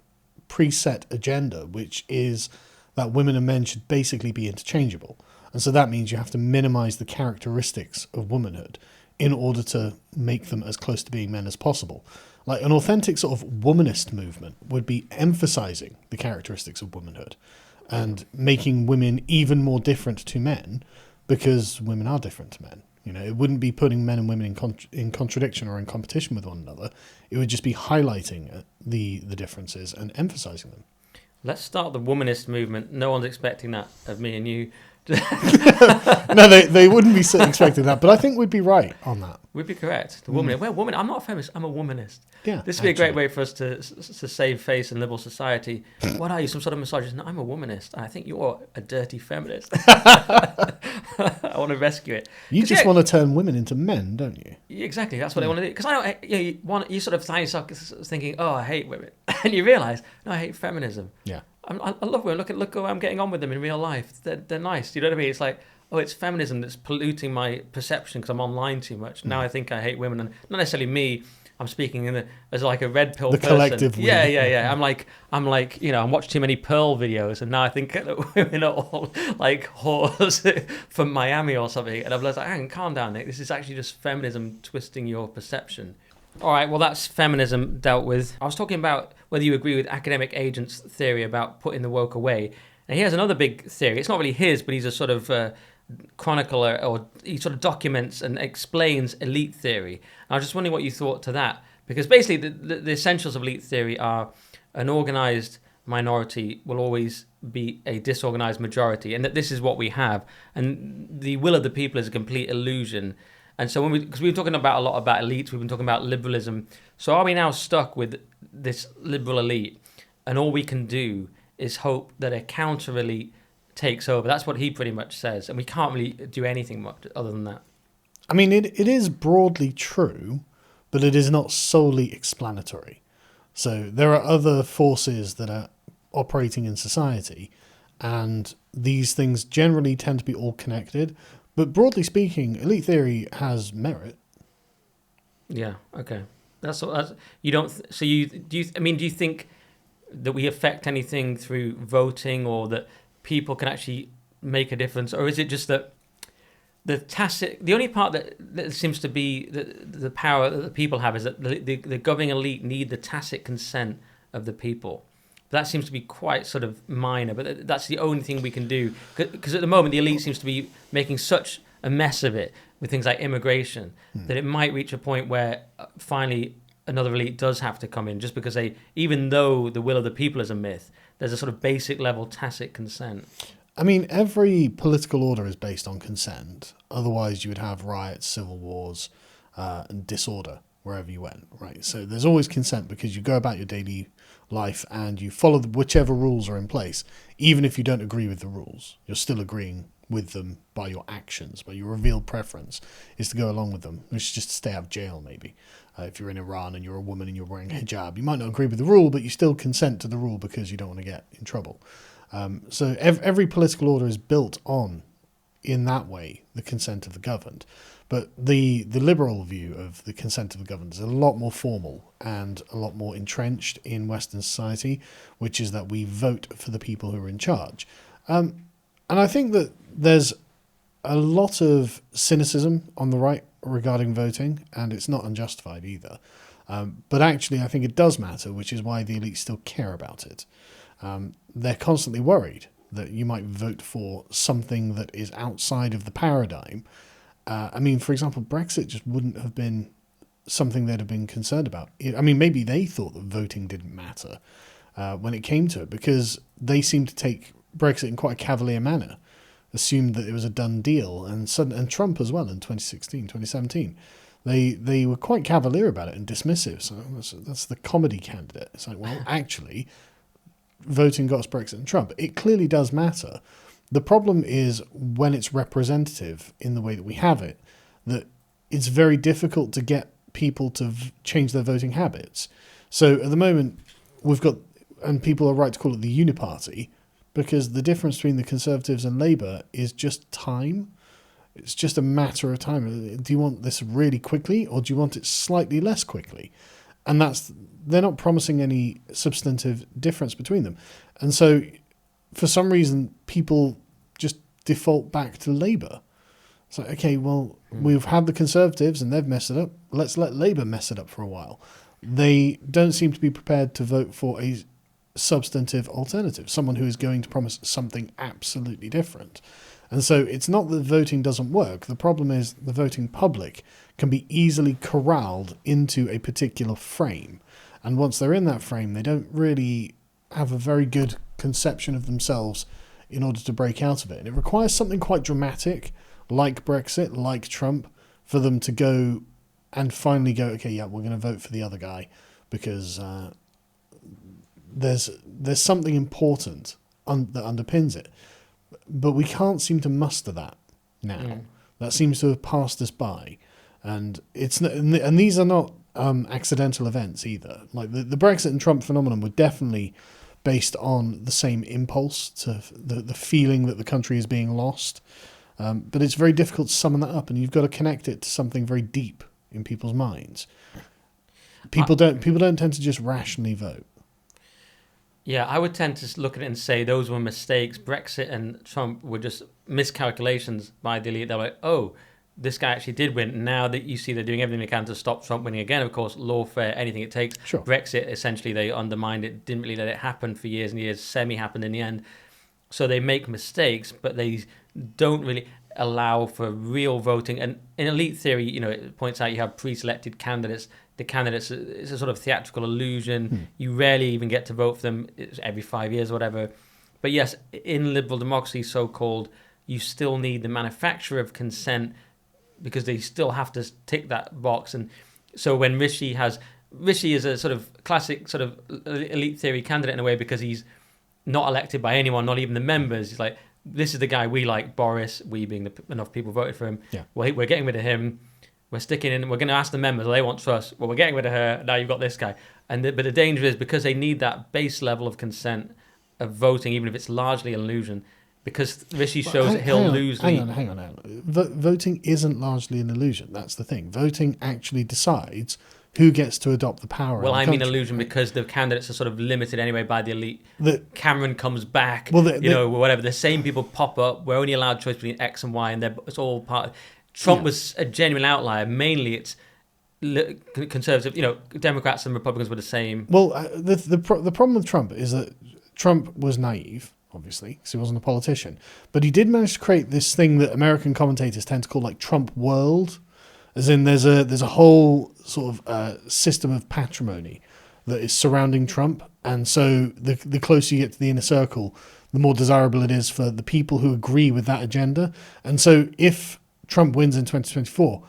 preset agenda, which is that women and men should basically be interchangeable, and so that means you have to minimize the characteristics of womanhood in order to make them as close to being men as possible. Like an authentic sort of womanist movement would be emphasizing the characteristics of womanhood and making women even more different to men because women are different to men. It wouldn't be putting men and women in contradiction or in competition with one another. It would just be highlighting the differences and emphasizing them. Let's start the womanist movement. No one's expecting that of me and you. No, they wouldn't be expecting that, but I think we'd be right on that. We'd be correct. The woman. Well, woman. I'm not a feminist. I'm a womanist. Yeah, this would be a great way for us to save face in liberal society. What are you, some sort of misogynist? No, I'm a womanist. I think you're a dirty feminist. I want to rescue it. You just want to turn women into men, don't you? Exactly. That's what they want to do. Because I don't. You sort of find yourself thinking, "Oh, I hate women," and you realise, "No, I hate feminism." Yeah. I love women. Look how I'm getting on with them in real life. They're nice. You know what I mean? It's like, oh, it's feminism that's polluting my perception because I'm online too much. Now I think I hate women, and not necessarily me. I'm speaking as like a red pill person. Collective. Yeah. I'm like, I watch too many Pearl videos, and now I think that women are all like whores from Miami or something. And I'm like, hang on, calm down, Nick. This is actually just feminism twisting your perception. All right, well, that's feminism dealt with. I was talking about whether you agree with academic agent's theory about putting the woke away. And he has another big theory. It's not really his, but he's a sort of chronicler, or he sort of documents and explains elite theory. And I was just wondering what you thought to that. Because basically the essentials of elite theory are an organized minority will always be a disorganized majority, and that this is what we have. And the will of the people is a complete illusion. And so because we've been talking about a lot about elites, we've been talking about liberalism. So are we now stuck with this liberal elite, and all we can do is hope that a counter elite takes over? That's what he pretty much says, and we can't really do anything much other than that. I mean, it is broadly true, but it is not solely explanatory. So there are other forces that are operating in society, and these things generally tend to be all connected. But broadly speaking, elite theory has merit. Yeah. Okay. That's you don't. So you do. I mean, do you think that we affect anything through voting, or that people can actually make a difference, or is it just that the only part that seems to be the power that the people have is that the governing elite need the tacit consent of the people. That seems to be quite sort of minor, but that's the only thing we can do. Because at the moment, the elite seems to be making such a mess of it with things like immigration that it might reach a point where finally another elite does have to come in, just because even though the will of the people is a myth, there's a sort of basic level tacit consent. I mean, every political order is based on consent. Otherwise, you would have riots, civil wars, and disorder wherever you went, right? So there's always consent because you go about your daily life and you follow whichever rules are in place. Even if you don't agree with the rules, you're still agreeing with them by your actions, but your revealed preference is to go along with them, which is just to stay out of jail, maybe. If you're in Iran and you're a woman and you're wearing hijab, you might not agree with the rule, but you still consent to the rule because you don't want to get in trouble. So every political order is built on, in that way, the consent of the governed. But the liberal view of the consent of the governed is a lot more formal and a lot more entrenched in Western society, which is that we vote for the people who are in charge. And I think that there's a lot of cynicism on the right regarding voting, and it's not unjustified either. But actually, I think it does matter, which is why the elites still care about it. They're constantly worried that you might vote for something that is outside of the paradigm. I mean, for example, Brexit just wouldn't have been something they'd have been concerned about. I mean, maybe they thought that voting didn't matter when it came to it, because they seemed to take Brexit in quite a cavalier manner, assumed that it was a done deal, and Trump as well in 2016, 2017. They were quite cavalier about it and dismissive. So that's the comedy candidate. It's like, well, actually, voting got us Brexit and Trump. It clearly does matter. The problem is when it's representative in the way that we have it, that it's very difficult to get people to change their voting habits. So at the moment, we've got, and people are right to call it the uniparty, because the difference between the Conservatives and Labour is just time. It's just a matter of time. Do you want this really quickly, or do you want it slightly less quickly? And they're not promising any substantive difference between them. And so for some reason, people just default back to Labour. It's like, okay, well, we've had the Conservatives and they've messed it up. Let's let Labour mess it up for a while. They don't seem to be prepared to vote for a substantive alternative, someone who is going to promise something absolutely different. And so it's not that voting doesn't work. The problem is the voting public can be easily corralled into a particular frame. And once they're in that frame, they don't really have a very good conception of themselves in order to break out of it. And it requires something quite dramatic, like Brexit, like Trump, for them to go and finally go, okay, yeah, we're going to vote for the other guy because there's something important that underpins it. But we can't seem to muster that now. That seems to have passed us by. And and these are not accidental events either. Like the Brexit and Trump phenomenon were definitely based on the same impulse to the feeling that the country is being lost. But it's very difficult to summon that up, and you've got to connect it to something very deep in people's minds. People don't tend to just rationally vote. Yeah, I would tend to look at it and say those were mistakes. Brexit and Trump were just miscalculations by the elite. They're like, oh, this guy actually did win. Now that you see they're doing everything they can to stop Trump winning again, of course, lawfare, anything it takes. Sure. Brexit, essentially, they undermined it, didn't really let it happen for years and years, semi-happened in the end. So they make mistakes, but they don't really allow for real voting. And in elite theory, it points out you have pre-selected candidates. The candidates is a sort of theatrical illusion. You rarely even get to vote for them. It's every 5 years or whatever. But yes, in liberal democracy, so-called, you still need the manufacture of consent because they still have to tick that box. And so when Rishi is a sort of classic sort of elite theory candidate in a way because he's not elected by anyone, not even the members. He's like, this is the guy we like, Boris, we being enough people voted for him. Yeah. Well, we're getting rid of him. We're sticking in, we're going to ask the members, they want trust. Well, we're getting rid of her. Now you've got this guy. But the danger is because they need that base level of consent of voting, even if it's largely an illusion, because Rishi shows that he'll lose. Hang on. Voting isn't largely an illusion. That's the thing. Voting actually decides who gets to adopt the power. Well, in the country, illusion, right? Because the candidates are sort of limited anyway by the elite. Cameron comes back, Well, whatever. The same people pop up. We're only allowed choice between X and Y, and it's all part. Trump was a genuine outlier. Mainly, it's conservative. Democrats and Republicans were the same. Well, the problem with Trump is that Trump was naive, obviously, because he wasn't a politician. But he did manage to create this thing that American commentators tend to call like Trump world. As in, there's a whole sort of system of patrimony that is surrounding Trump, and so the closer you get to the inner circle, the more desirable it is for the people who agree with that agenda. And so, if Trump wins in 2024,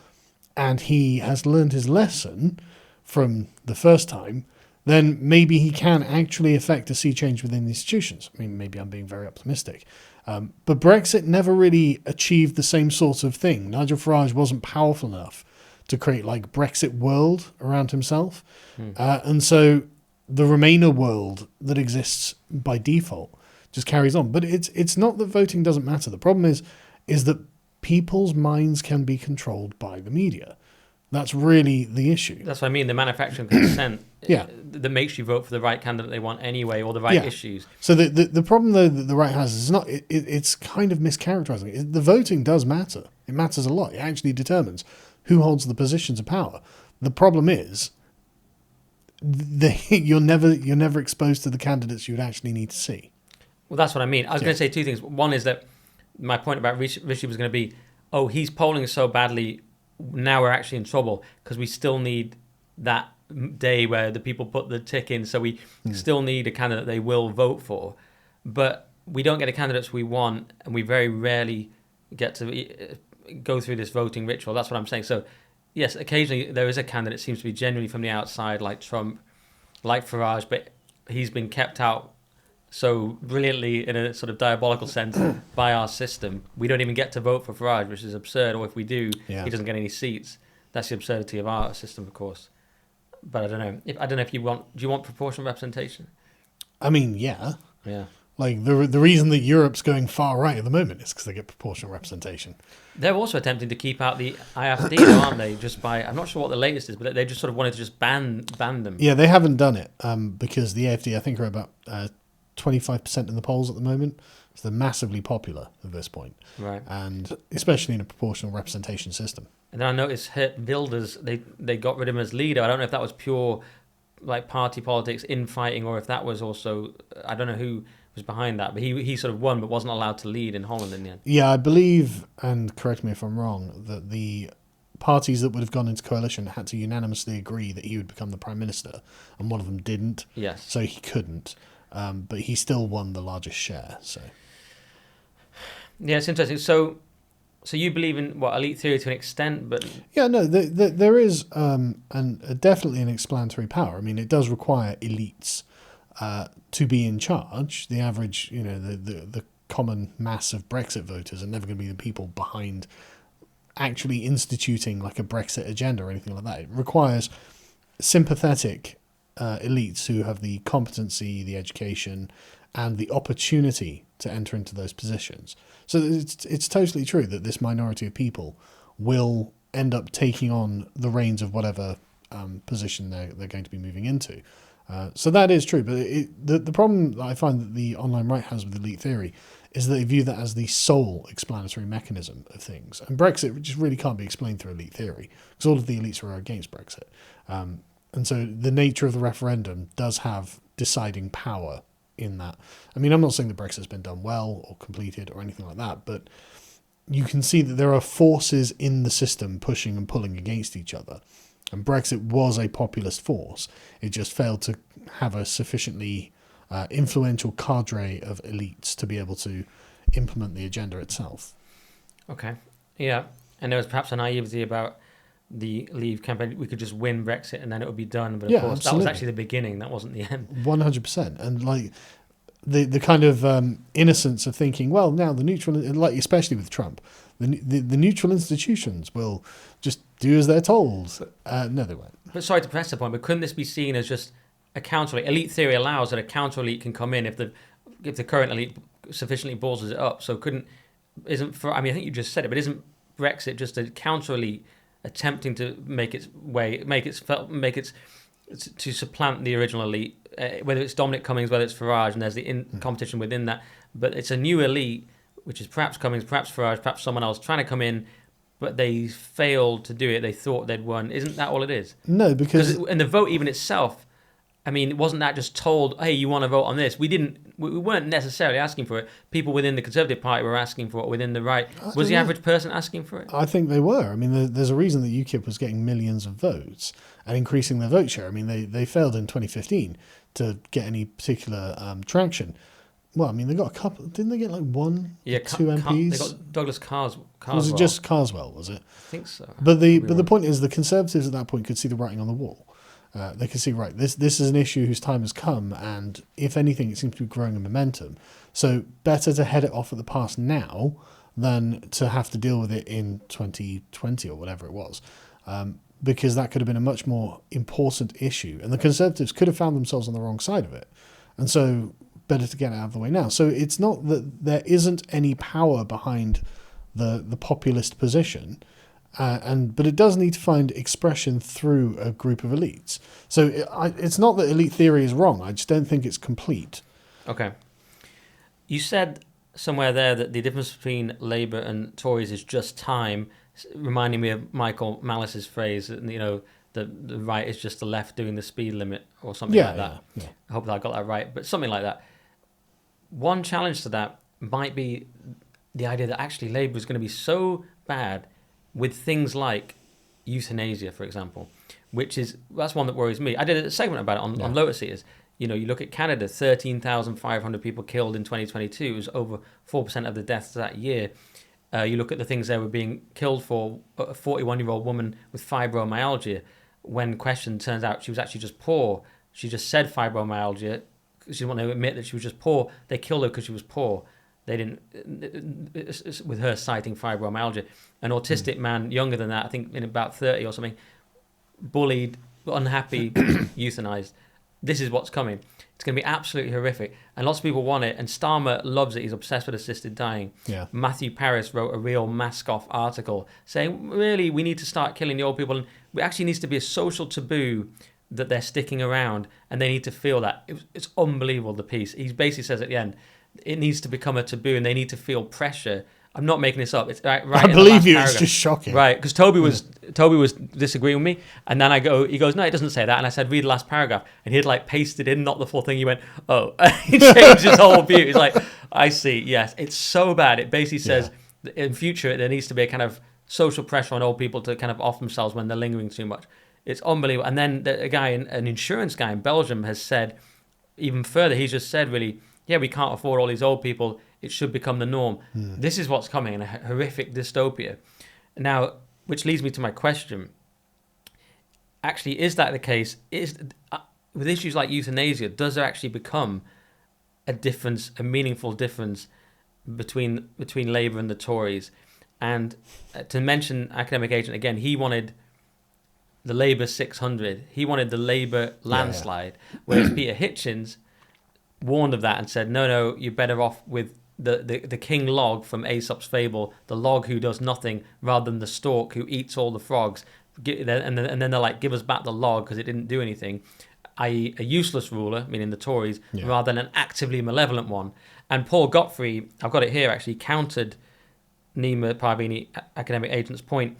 and he has learned his lesson from the first time, then maybe he can actually effect a sea change within the institutions. I mean, maybe I'm being very optimistic. But Brexit never really achieved the same sort of thing. Nigel Farage wasn't powerful enough to create like Brexit world around himself. And so the Remainer world that exists by default just carries on. But it's not that voting doesn't matter. The problem is that people's minds can be controlled by the media. That's really the issue. That's what I mean. The manufacturing consent Yeah. that makes you vote for the right candidate they want anyway, or the right issues. So the problem though that the right has is not it's kind of mischaracterizing it. The voting does matter. It matters a lot. It actually determines who holds the positions of power. The problem is you're never exposed to the candidates you would actually need to see. Well, that's what I mean. I was going to say two things. One is that my point about Rishi was going to be, he's polling so badly. Now we're actually in trouble because we still need that day where the people put the tick in. So we still need a candidate they will vote for, but we don't get the candidates we want, and we very rarely get to go through this voting ritual. That's what I'm saying. So yes, occasionally there is a candidate seems to be genuinely from the outside, like Trump, like Farage, but he's been kept out so brilliantly in a sort of diabolical sense by our system. We don't even get to vote for Farage, which is absurd. Or if we do, he doesn't get any seats. That's the absurdity of our system, of course. But I don't know. If do you want proportional representation? I mean, yeah. Yeah. Like the reason that Europe's going far right at the moment is because they get proportional representation. They're also attempting to keep out the IFD, though, aren't they? Just by, I'm not sure what the latest is, but they just sort of wanted to just ban them. Yeah, they haven't done it because the AFD, I think, are about 25% in the polls at the moment. So they're massively popular at this point. Right. And especially in a proportional representation system. And then I noticed Wilders, they got rid of him as leader. I don't know if that was pure like party politics, infighting, or if that was also, I don't know who was behind that, but he sort of won but wasn't allowed to lead in Holland in the end. Yeah, I believe, and correct me if I'm wrong, that the parties that would have gone into coalition had to unanimously agree that he would become the Prime Minister, and one of them didn't. Yes. So he couldn't. But he still won the largest share. So yeah, it's interesting. So you believe in elite theory to an extent, but yeah, no, there is definitely an explanatory power. I mean, it does require elites to be in charge. The average, the common mass of Brexit voters are never going to be the people behind actually instituting like a Brexit agenda or anything like that. It requires sympathetic elites who have the competency, the education, and the opportunity to enter into those positions. So it's totally true that this minority of people will end up taking on the reins of whatever position they're going to be moving into. So that is true, but the problem that I find that the online right has with elite theory is that they view that as the sole explanatory mechanism of things. And Brexit just really can't be explained through elite theory because all of the elites are against Brexit. And so the nature of the referendum does have deciding power in that. I mean, I'm not saying that Brexit's been done well or completed or anything like that, but you can see that there are forces in the system pushing and pulling against each other. And Brexit was a populist force. It just failed to have a sufficiently influential cadre of elites to be able to implement the agenda itself. Okay. Yeah. And there was perhaps a naivety about the Leave campaign. We could just win Brexit and then it would be done. But of course, absolutely. That was actually the beginning. That wasn't the end. 100%. And like the kind of innocence of thinking, well, now the neutral, like especially with Trump, the neutral institutions will just do as they're told. No, they won't. But sorry to press the point, but couldn't this be seen as just a counter elite? Elite theory allows that a counter elite can come in if the if the current elite sufficiently balls it up. So I think you just said it, but isn't Brexit just a counter elite attempting to to supplant the original elite, whether it's Dominic Cummings, whether it's Farage, and there's the competition within that. But it's a new elite, which is perhaps Cummings, perhaps Farage, perhaps someone else trying to come in, but they failed to do it. They thought they'd won. Isn't that all it is? No, because and the vote even itself, I mean, it wasn't that just told, hey, you want to vote on this? We weren't necessarily asking for it. People within the Conservative Party were asking for it, within the right. Was the average person asking for it? I think they were. I mean, there's a reason that UKIP was getting millions of votes and increasing their vote share. I mean, they failed in 2015 to get any particular traction. Well, I mean, they got a couple. Didn't they get like one, two MPs? They got Douglas Carswell. Was it just Carswell? Was it? I think so. But the point is, the Conservatives at that point could see the writing on the wall. They could see, right, this is an issue whose time has come, and if anything, it seems to be growing in momentum. So better to head it off at the pass now than to have to deal with it in 2020 or whatever it was, because that could have been a much more important issue, and the Conservatives could have found themselves on the wrong side of it. And so better to get it out of the way now. So it's not that there isn't any power behind the populist position, but it does need to find expression through a group of elites. So it's not that elite theory is wrong. I just don't think it's complete. Okay. You said somewhere there that the difference between Labour and Tories is just time, reminding me of Michael Malice's phrase, the right is just the left doing the speed limit or something like that. Yeah. I hope that I got that right, but something like that. One challenge to that might be the idea that actually Labour is going to be so bad with things like euthanasia, for example, that's one that worries me. I did a segment about it on Lotus Eaters. You look at Canada, 13,500 people killed in 2022. It was over 4% of the deaths that year. You look at the things they were being killed for. A 41-year-old woman with fibromyalgia, when questioned, turns out she was actually just poor. She just said fibromyalgia. She didn't want to admit that she was just poor. They killed her because she was poor. They didn't, with her citing fibromyalgia. An autistic man, younger than that, I think in about 30 or something, bullied, unhappy, euthanized. This is what's coming. It's going to be absolutely horrific. And lots of people want it. And Starmer loves it. He's obsessed with assisted dying. Yeah. Matthew Paris wrote a real mask-off article saying, really, we need to start killing the old people. And it actually needs to be a social taboo that they're sticking around. And they need to feel that. It's unbelievable, the piece. He basically says at the end, it needs to become a taboo and they need to feel pressure. I'm not making this up. It's right. I believe you. Paragraph. It's just shocking. Right, because Toby was disagreeing with me, and then he goes, no, it doesn't say that. And I said, read the last paragraph, and he'd like pasted in, not the full thing. He went, oh, he changed his whole view. He's like, I see. Yes, it's so bad. It basically says that in future there needs to be a kind of social pressure on old people to kind of off themselves when they're lingering too much. It's unbelievable. And then a guy, an insurance guy in Belgium, has said even further. He's just said, really, yeah, we can't afford all these old people. It should become the norm. This is what's coming, a horrific dystopia. Now, which leads me to my question. Actually, is that the case? With issues like euthanasia, does there actually become a difference, a meaningful difference between Labour and the Tories? And to mention Academic Agent again, he wanted the Labour 600. He wanted the Labour landslide, whereas Peter Hitchens warned of that and said, no, you're better off with the king log from Aesop's fable, the log who does nothing rather than the stork who eats all the frogs. And then they're like, give us back the log because it didn't do anything, i.e. a useless ruler, meaning the Tories, rather than an actively malevolent one. And Paul Godfrey, I've got it here actually, countered Nima Parvini, Academic Agent's point,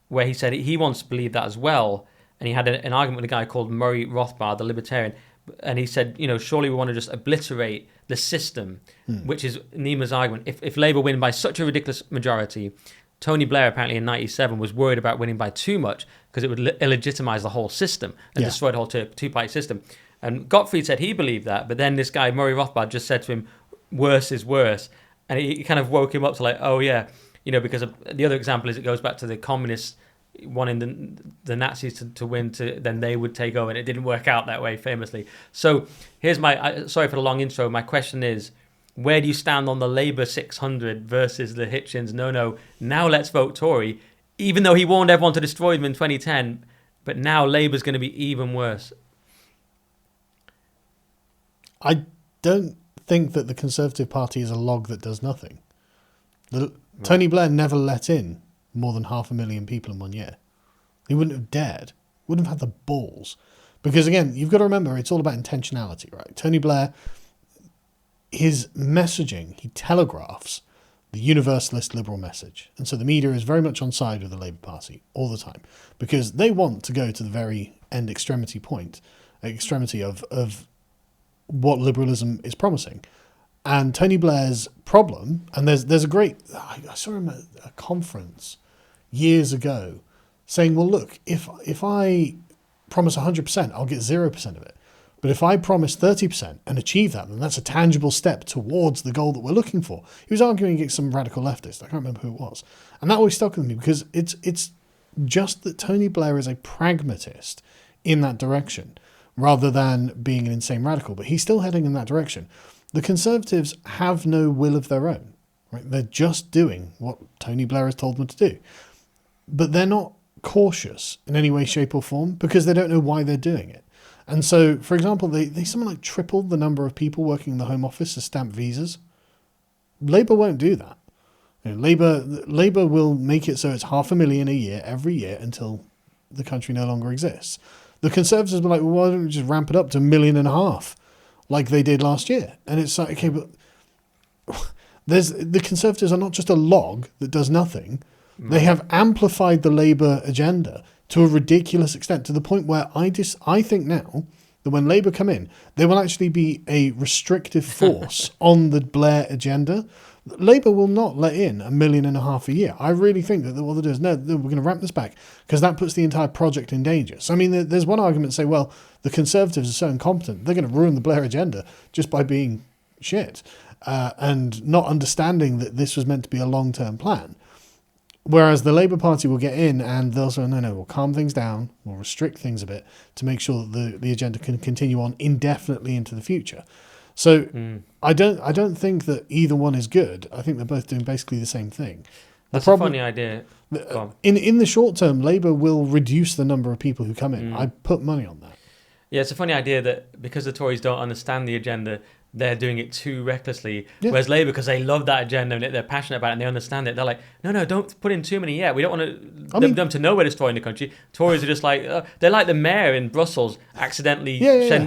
where he said he once believed that as well. And he had an argument with a guy called Murray Rothbard, the libertarian. And he said, surely we want to just obliterate the system, which is Nima's argument. If Labour win by such a ridiculous majority, Tony Blair apparently in 97 was worried about winning by too much because it would illegitimize the whole system and destroy the whole two-party system. And Gottfried said he believed that, but then this guy, Murray Rothbard, just said to him, worse is worse. And he kind of woke him up to like, oh yeah, because the other example is it goes back to the communists wanting the Nazis to win, then they would take over, and it didn't work out that way, famously. So here's sorry for the long intro. My question is, where do you stand on the Labour 600 versus the Hitchens? No, now let's vote Tory, even though he warned everyone to destroy them in 2010, but now Labour's going to be even worse. I don't think that the Conservative Party is a log that does nothing. Tony Blair never let in more than 500,000 people in 1 year. He wouldn't have dared, wouldn't have had the balls. Because again, you've got to remember, it's all about intentionality, right? Tony Blair, his messaging, he telegraphs the universalist liberal message. And so the media is very much on side with the Labour Party all the time because they want to go to the very end extremity of what liberalism is promising. And Tony Blair's problem, and there's a great, I saw him at a conference years ago saying, well, look, if I promise 100%, I'll get 0% of it. But if I promise 30% and achieve that, then that's a tangible step towards the goal that we're looking for. He was arguing against some radical leftist. I can't remember who it was. And that always stuck with me because it's just that Tony Blair is a pragmatist in that direction rather than being an insane radical. But he's still heading in that direction. The Conservatives have no will of their own. Right? They're just doing what Tony Blair has told them to do. But they're not cautious in any way, shape or form because they don't know why they're doing it. And so, for example, they something like tripled the number of people working in the Home Office to stamp visas. Labour won't do that. You know, Labour will make it so it's 500,000 a year every year until the country no longer exists. The Conservatives were like, well, why don't we just ramp it up to 1.5 million like they did last year? And it's like, okay, but the Conservatives are not just a log that does nothing. They have amplified the Labour agenda to a ridiculous extent, to the point where I think now that when Labour come in, they will actually be a restrictive force on the Blair agenda. Labour will not let in 1.5 million a year. I really think that what they'll do is, no, we're going to ramp this back because that puts the entire project in danger. So, I mean, there's one argument to say, well, the Conservatives are so incompetent, they're going to ruin the Blair agenda just by being shit and not understanding that this was meant to be a long-term plan. Whereas the Labour Party will get in and they'll say, no, we'll calm things down, we'll restrict things a bit to make sure that the agenda can continue on indefinitely into the future. So I don't think that either one is good. I think they're both doing basically the same thing. That's a funny idea. In the short term, Labour will reduce the number of people who come in. I put money on that. Yeah, it's a funny idea that because the Tories don't understand the agenda, they're doing it too recklessly. Yeah. Whereas Labour, because they love that agenda and they're passionate about it and they understand it, they're like, no, don't put in too many yet. We don't want them to know we're destroying the country. Tories are just like, they're like the mayor in Brussels accidentally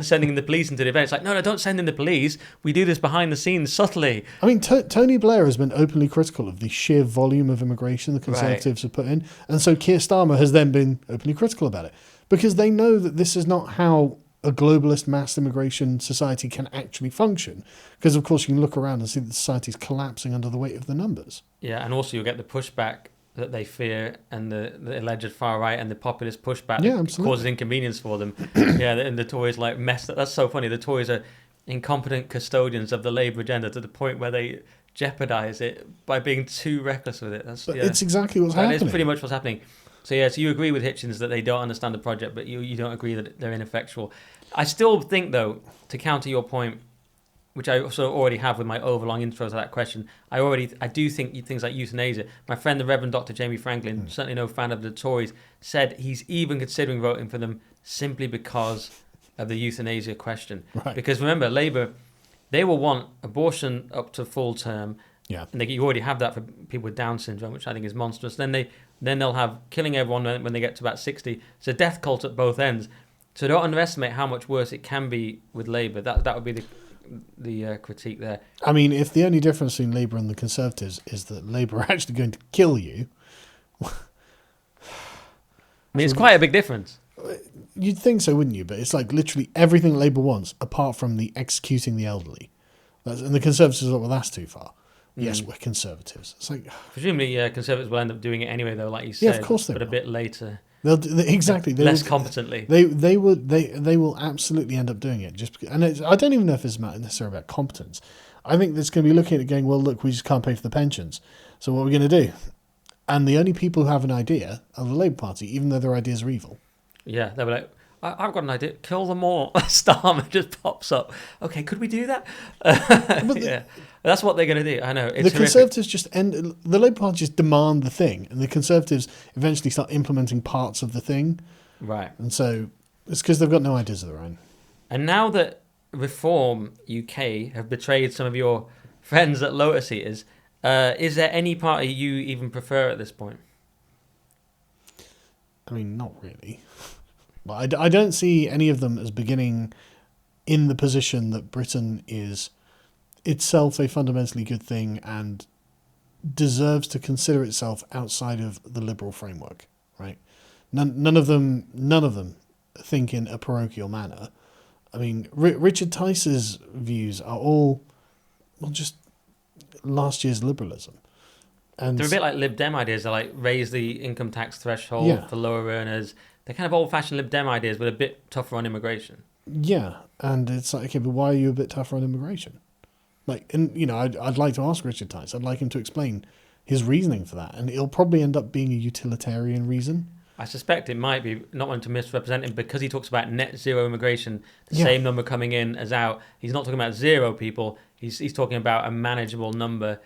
sending the police into the event. It's like, no, don't send in the police. We do this behind the scenes subtly. I mean, Tony Blair has been openly critical of the sheer volume of immigration the Conservatives have put in. And so Keir Starmer has then been openly critical about it because they know that this is not how a globalist mass immigration society can actually function. Because, of course, you can look around and see that society's collapsing under the weight of the numbers. Yeah, and also you'll get the pushback that they fear and the alleged far right and the populist pushback that causes inconvenience for them. And the Tories like mess that. That's so funny. The Tories are incompetent custodians of the Labour agenda to the point where they jeopardise it by being too reckless with it. It's exactly what's happening. It's pretty much what's happening. So you agree with Hitchens that they don't understand the project, but you don't agree that they're ineffectual. I still think, though, to counter your point, which I also already have with my overlong intro to that question, I do think things like euthanasia. My friend, the Reverend Dr. Jamie Franklin, certainly no fan of the Tories, said he's even considering voting for them simply because of the euthanasia question. Right. Because remember, Labour, they will want abortion up to full term. Yeah. And you already have that for people with Down syndrome, which I think is monstrous. Then they'll have killing everyone when they get to about 60. It's a death cult at both ends. So don't underestimate how much worse it can be with Labour. That would be the critique there. I mean, if the only difference between Labour and the Conservatives is that Labour are actually going to kill you... I mean, it's quite a big difference. You'd think so, wouldn't you? But it's like literally everything Labour wants, apart from the executing the elderly. And the Conservatives are like, well, that's too far. Yes, we're Conservatives. It's like... Presumably, Conservatives will end up doing it anyway, though, like you said. Yeah, of course they will. But a bit later... Exactly. Less competently. They will absolutely end up doing it. I don't even know if it's necessarily about competence. I think it's going to be looking at it going, well, look, we just can't pay for the pensions. So what are we going to do? And the only people who have an idea are the Labour Party, even though their ideas are evil. Yeah, they'll be like, I've got an idea. Kill them all. Starmer just pops up. Okay, could we do that? That's what they're going to do. I know. It's the Conservatives the Labour Party just demand the thing, and the Conservatives eventually start implementing parts of the thing. Right. And so it's because they've got no ideas of their own. And now that Reform UK have betrayed some of your friends at Lotus Eaters. Is there any party you even prefer at this point? I mean, not really. But I don't see any of them as beginning in the position that Britain is itself a fundamentally good thing and deserves to consider itself outside of the liberal framework, right? None of them think in a parochial manner. I mean, Richard Tice's views are all, well, just last year's liberalism. And they're a bit like Lib Dem ideas. They're like raise the income tax threshold for lower earners. They're kind of old-fashioned Lib Dem ideas, but a bit tougher on immigration. Yeah, and it's like, okay, but why are you a bit tougher on immigration? Like, and you know, I'd like to ask Richard Tice. I'd like him to explain his reasoning for that, and it'll probably end up being a utilitarian reason. I suspect it might be, not wanting to misrepresent him, because he talks about net zero immigration, the same number coming in as out. He's not talking about zero people. He's talking about a manageable number.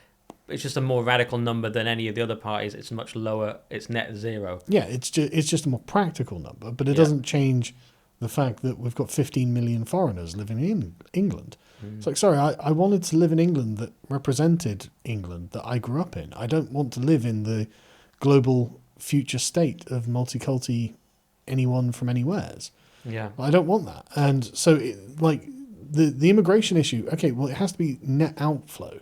It's just a more radical number than any of the other parties. It's much lower. It's net zero. Yeah, it's just a more practical number, but it doesn't change the fact that we've got 15 million foreigners living in England. It's like, sorry, I wanted to live in England that represented England that I grew up in. I don't want to live in the global future state of multiculti anyone from anywheres. Yeah. I don't want that. And so, the immigration issue, okay, well, it has to be net outflow.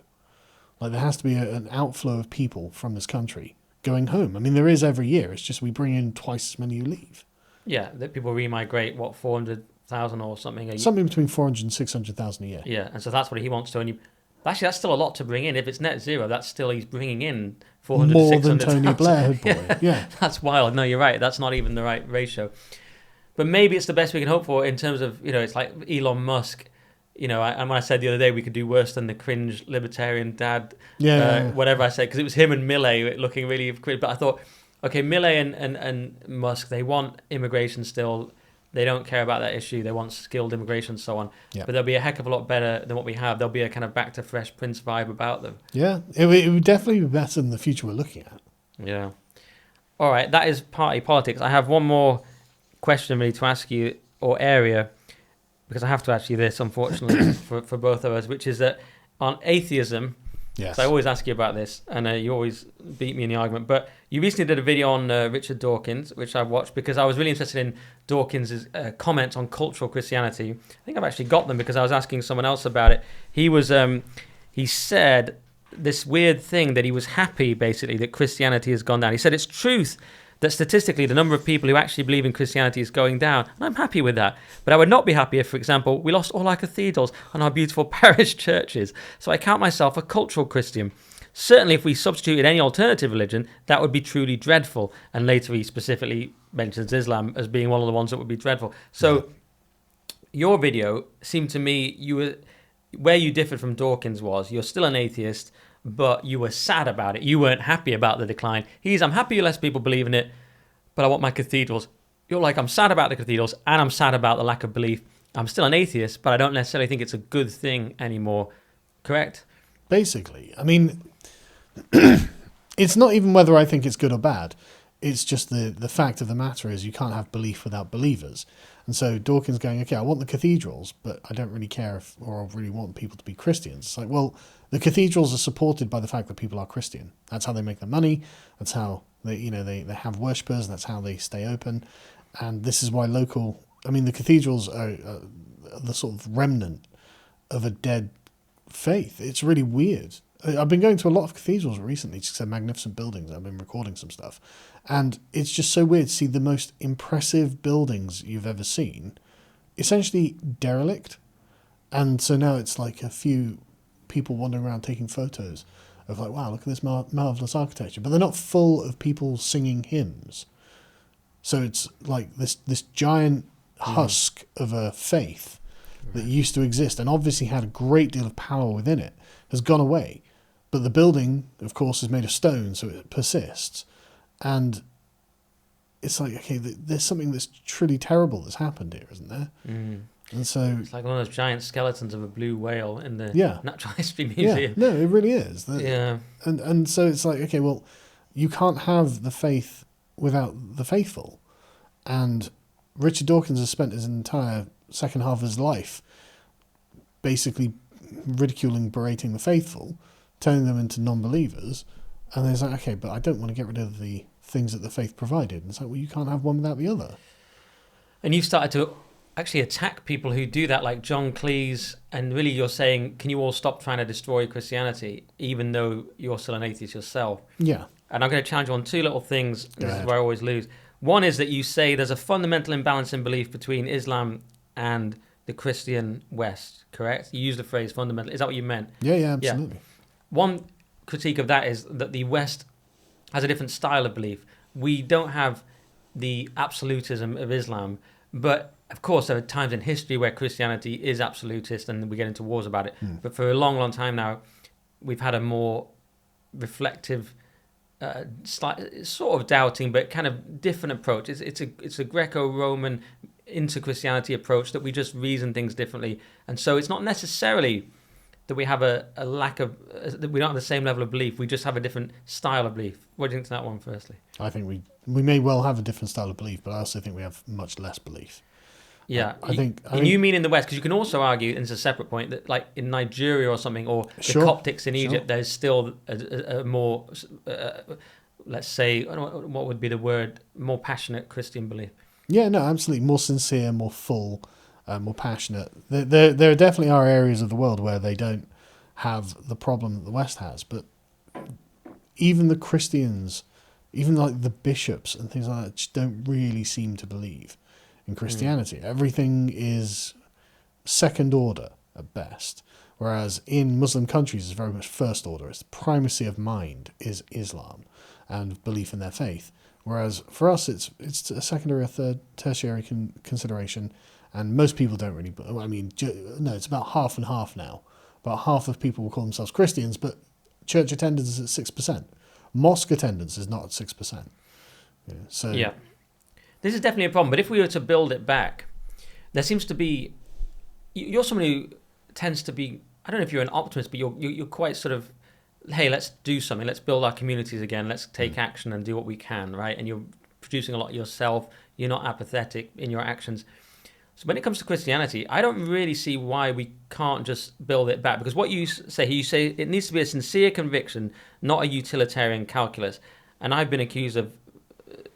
Like, there has to be an outflow of people from this country going home. I mean, there is every year. It's just we bring in twice as many who leave. Yeah, that people remigrate, 400,000 or something a year? Something between 400 and 600,000 a year. Yeah, and so that's what he wants to. And actually, that's still a lot to bring in. If it's net zero, that's still, he's bringing in 400 more to than 600,000. Tony Blair had brought. Yeah. That's wild. No, you're right. That's not even the right ratio. But maybe it's the best we can hope for in terms of, it's like Elon Musk. And when I said the other day we could do worse than the cringe libertarian dad, whatever I said, because it was him and Millet looking really cringe. But I thought, okay, Millet and Musk, they want immigration still. They don't care about that issue. They want skilled immigration and so on. Yeah. But they'll be a heck of a lot better than what we have. There'll be a kind of back to Fresh Prince vibe about them. Yeah, it would definitely be better than the future we're looking at. Yeah. All right, that is party politics. I have one more question really to ask you, or area, because I have to ask you this, unfortunately, for both of us, which is that on atheism, yes. So I always ask you about this, and you always beat me in the argument, but you recently did a video on Richard Dawkins, which I watched because I was really interested in Dawkins' comments on cultural Christianity. I think I've actually got them because I was asking someone else about it. He said this weird thing that he was happy, basically, that Christianity has gone down. He said it's truth that statistically the number of people who actually believe in Christianity is going down, and I'm happy with that. But I would not be happy if, for example, we lost all our cathedrals and our beautiful parish churches. So I count myself a cultural Christian. Certainly if we substituted any alternative religion, that would be truly dreadful. And later he specifically mentions Islam as being one of the ones that would be dreadful. So your video seemed to me, where you differed from Dawkins was, you're still an atheist, but you were sad about it. You weren't happy about the decline. I'm happy less people believe in it, but I want my cathedrals. You're like, I'm sad about the cathedrals, and I'm sad about the lack of belief. I'm still an atheist, but I don't necessarily think it's a good thing anymore. Correct? Basically. I mean, it's not even whether I think it's good or bad. It's just the fact of the matter is you can't have belief without believers. And so Dawkins going, okay, I want the cathedrals, but I don't really care or I really want people to be Christians. It's like, well, the cathedrals are supported by the fact that people are Christian. That's how they make their money. That's how they have worshippers. That's how they stay open. And this is why the cathedrals are the sort of remnant of a dead faith. It's really weird. I've been going to a lot of cathedrals recently, just they're magnificent buildings. I've been recording some stuff. And it's just so weird to see the most impressive buildings you've ever seen essentially derelict. And so now it's like a few people wandering around taking photos of like, wow, look at this marvelous architecture. But they're not full of people singing hymns. So it's like this giant husk of a faith that used to exist and obviously had a great deal of power within it has gone away. But the building, of course, is made of stone, so it persists. And it's like, okay, there's something that's truly terrible that's happened here, isn't there? Mm. And so it's like one of those giant skeletons of a blue whale in the Natural History Museum. Yeah, no, it really is. Yeah. And so it's like, okay, well, you can't have the faith without the faithful. And Richard Dawkins has spent his entire second half of his life basically ridiculing, berating the faithful, turning them into non-believers, and it's like, okay, but I don't want to get rid of the things that the faith provided. And it's like, well, you can't have one without the other. And you've started to actually attack people who do that, like John Cleese, and really you're saying, can you all stop trying to destroy Christianity, even though you're still an atheist yourself? Yeah. And I'm going to challenge you on two little things. This is where I always lose. One is that you say there's a fundamental imbalance in belief between Islam and the Christian West, correct? You use the phrase fundamental. Is that what you meant? Yeah, absolutely. Yeah. One critique of that is that the West has a different style of belief. We don't have the absolutism of Islam, but of course there are times in history where Christianity is absolutist and we get into wars about it. But for a long, long time now, we've had a more reflective, sort of doubting, but kind of different approach. It's a Greco-Roman into Christianity approach that we just reason things differently, and so it's not necessarily that we have a lack of, that we don't have the same level of belief. We just have a different style of belief. What do you think to that one? Firstly, I think we may well have a different style of belief, but I also think we have much less belief. Yeah, I think you mean in the West, because you can also argue, and it's a separate point, that like in Nigeria or something, or the Coptics in Egypt, there's still a more, let's say, I don't know, what would be the word, more passionate Christian belief. Yeah, no, absolutely, more sincere, more full, more passionate. There definitely are areas of the world where they don't have the problem that the West has, but even the Christians, even like the bishops and things like that, just don't really seem to believe in Christianity. Everything is second order at best, whereas in Muslim countries it's very much first order. It's the primacy of mind is Islam and belief in their faith, whereas for us it's a secondary or third tertiary consideration, and most people don't really, I mean, no, it's about half and half now. About half of people will call themselves Christians, but church attendance is at 6%. Mosque attendance is not at 6%. Yeah. This is definitely a problem, but if we were to build it back, there seems to be, you're someone who tends to be, I don't know if you're an optimist, but you're quite sort of, hey, let's do something, let's build our communities again, let's take action and do what we can, right? And you're producing a lot yourself, you're not apathetic in your actions. So when it comes to Christianity, I don't really see why we can't just build it back, because what you say it needs to be a sincere conviction, not a utilitarian calculus. And I've been accused of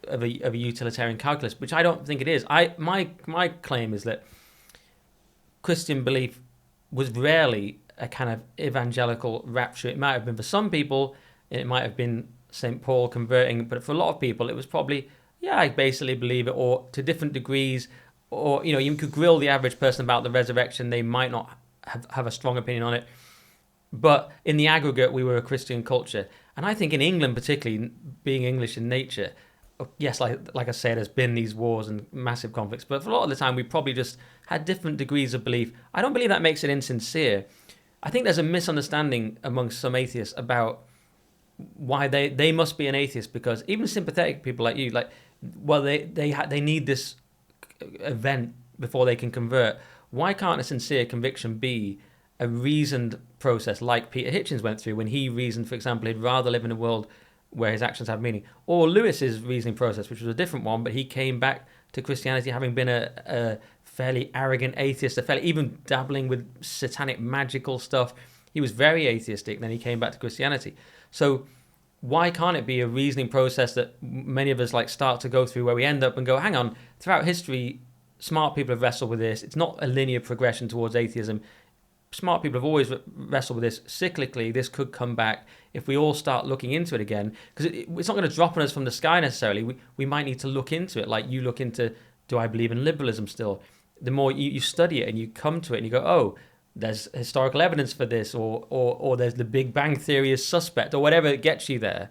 a utilitarian calculus, which I don't think it is. My claim is that Christian belief was rarely a kind of evangelical rapture. It might have been for some people, it might have been St. Paul converting, but for a lot of people it was probably, yeah, I basically believe it, or to different degrees, or you could grill the average person about the resurrection, they might not have a strong opinion on it. But in the aggregate, we were a Christian culture. And I think in England particularly, being English in nature, yes, like I said, there's been these wars and massive conflicts, but for a lot of the time we probably just had different degrees of belief. I don't believe that makes it insincere. I think there's a misunderstanding amongst some atheists about why they must be an atheist, because even sympathetic people like you, they need this event before they can convert. Why can't a sincere conviction be a reasoned process like Peter Hitchens went through when he reasoned, for example, he'd rather live in a world where his actions have meaning, or Lewis's reasoning process, which was a different one, but he came back to Christianity having been a fairly arrogant atheist, even dabbling with satanic magical stuff. He was very atheistic, then he came back to Christianity. So why can't it be a reasoning process that many of us start to go through, where we end up and go, hang on, throughout history, smart people have wrestled with this. It's not a linear progression towards atheism. Smart people have always wrestled with this cyclically. This could come back if we all start looking into it again, because it's not going to drop on us from the sky necessarily. We might need to look into it, like you look into, do I believe in liberalism still? The more you study it and you come to it and you go, oh, there's historical evidence for this, or there's the Big Bang Theory is suspect, or whatever gets you there.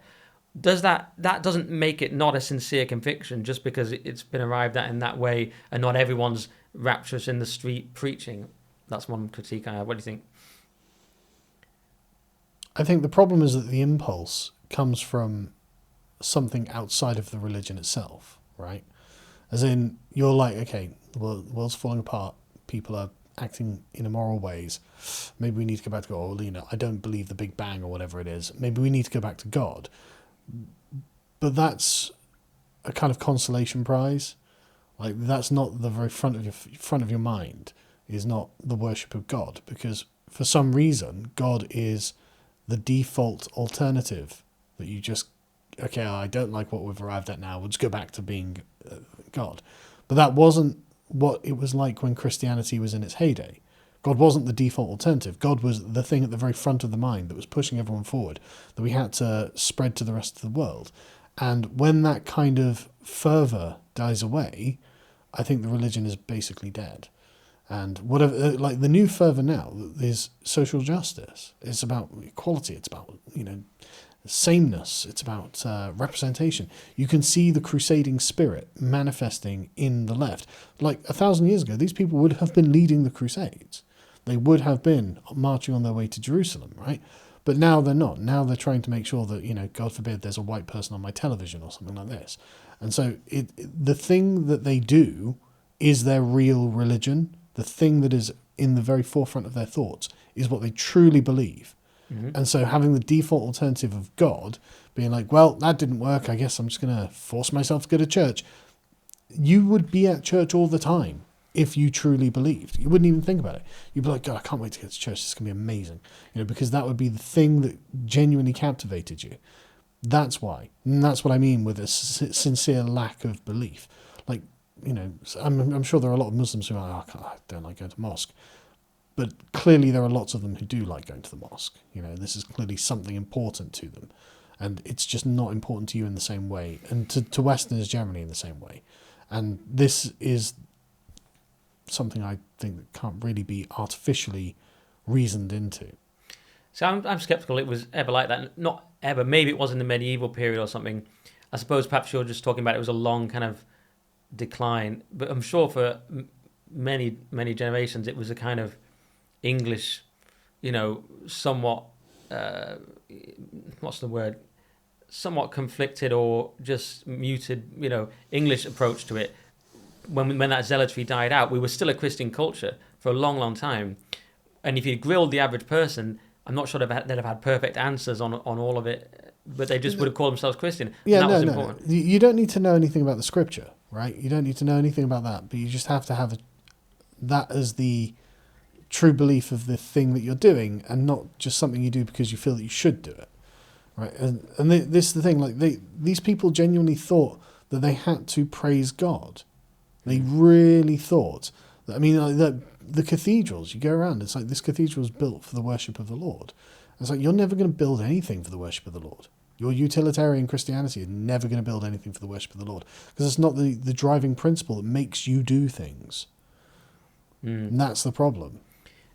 That doesn't make it not a sincere conviction just because it's been arrived at in that way, and not everyone's rapturous in the street preaching. That's one critique I have. What do you think? I think the problem is that the impulse comes from something outside of the religion itself, right? As in, you're like, okay, the world's falling apart, people are acting in immoral ways. Maybe we need to go back to God. Or, I don't believe the Big Bang or whatever it is. Maybe we need to go back to God. But that's a kind of consolation prize. Like, that's not the very front of your mind. is not the worship of God, because for some reason God is the default alternative that you just, okay, I don't like what we've arrived at now, we'll just go back to being God. But that wasn't what it was like when Christianity was in its heyday. God wasn't the default alternative. God was the thing at the very front of the mind that was pushing everyone forward, that we had to spread to the rest of the world. And when that kind of fervour dies away, I think the religion is basically dead. And whatever, like the new fervour now is social justice. It's about equality. It's about, sameness. It's about representation. You can see the crusading spirit manifesting in the left. Like 1,000 years ago, these people would have been leading the Crusades. They would have been marching on their way to Jerusalem, right? But now they're not. Now they're trying to make sure that, God forbid, there's a white person on my television or something like this. And so the thing that they do is their real religion. The thing that is in the very forefront of their thoughts is what they truly believe. Mm-hmm. And so having the default alternative of God being like, well, that didn't work, I guess I'm just going to force myself to go to church. You would be at church all the time if you truly believed. You wouldn't even think about it. You'd be like, God, I can't wait to get to church. This is going to be amazing. Because that would be the thing that genuinely captivated you. That's why. And that's what I mean with a sincere lack of belief. Like, I'm sure there are a lot of Muslims who are like, I don't like going to mosque. But clearly there are lots of them who do like going to the mosque. This is clearly something important to them. And it's just not important to you in the same way. And to Westerners generally in the same way. And this is something I think that can't really be artificially reasoned into. So I'm skeptical it was ever like that. Not ever. Maybe it was in the medieval period or something. I suppose perhaps you're just talking about it was a long kind of decline. But I'm sure for many, many generations it was a kind of English, somewhat, what's the word? Somewhat conflicted or just muted, English approach to it. When that zealotry died out, we were still a Christian culture for a long, long time. And if you grilled the average person, I'm not sure they'd have had perfect answers on all of it, but they just would have called themselves Christian. Yeah, and that was no. important. You don't need to know anything about the scripture, right? You don't need to know anything about that, but you just have to have that as the true belief of the thing that you're doing, and not just something you do because you feel that you should do it, right? And this is the thing. Like these people genuinely thought that they had to praise God. They really thought that. I mean, the cathedrals, you go around, it's like this cathedral was built for the worship of the Lord. It's like you're never going to build anything for the worship of the Lord. Your utilitarian Christianity is never going to build anything for the worship of the Lord, because it's not the driving principle that makes you do things. And that's the problem.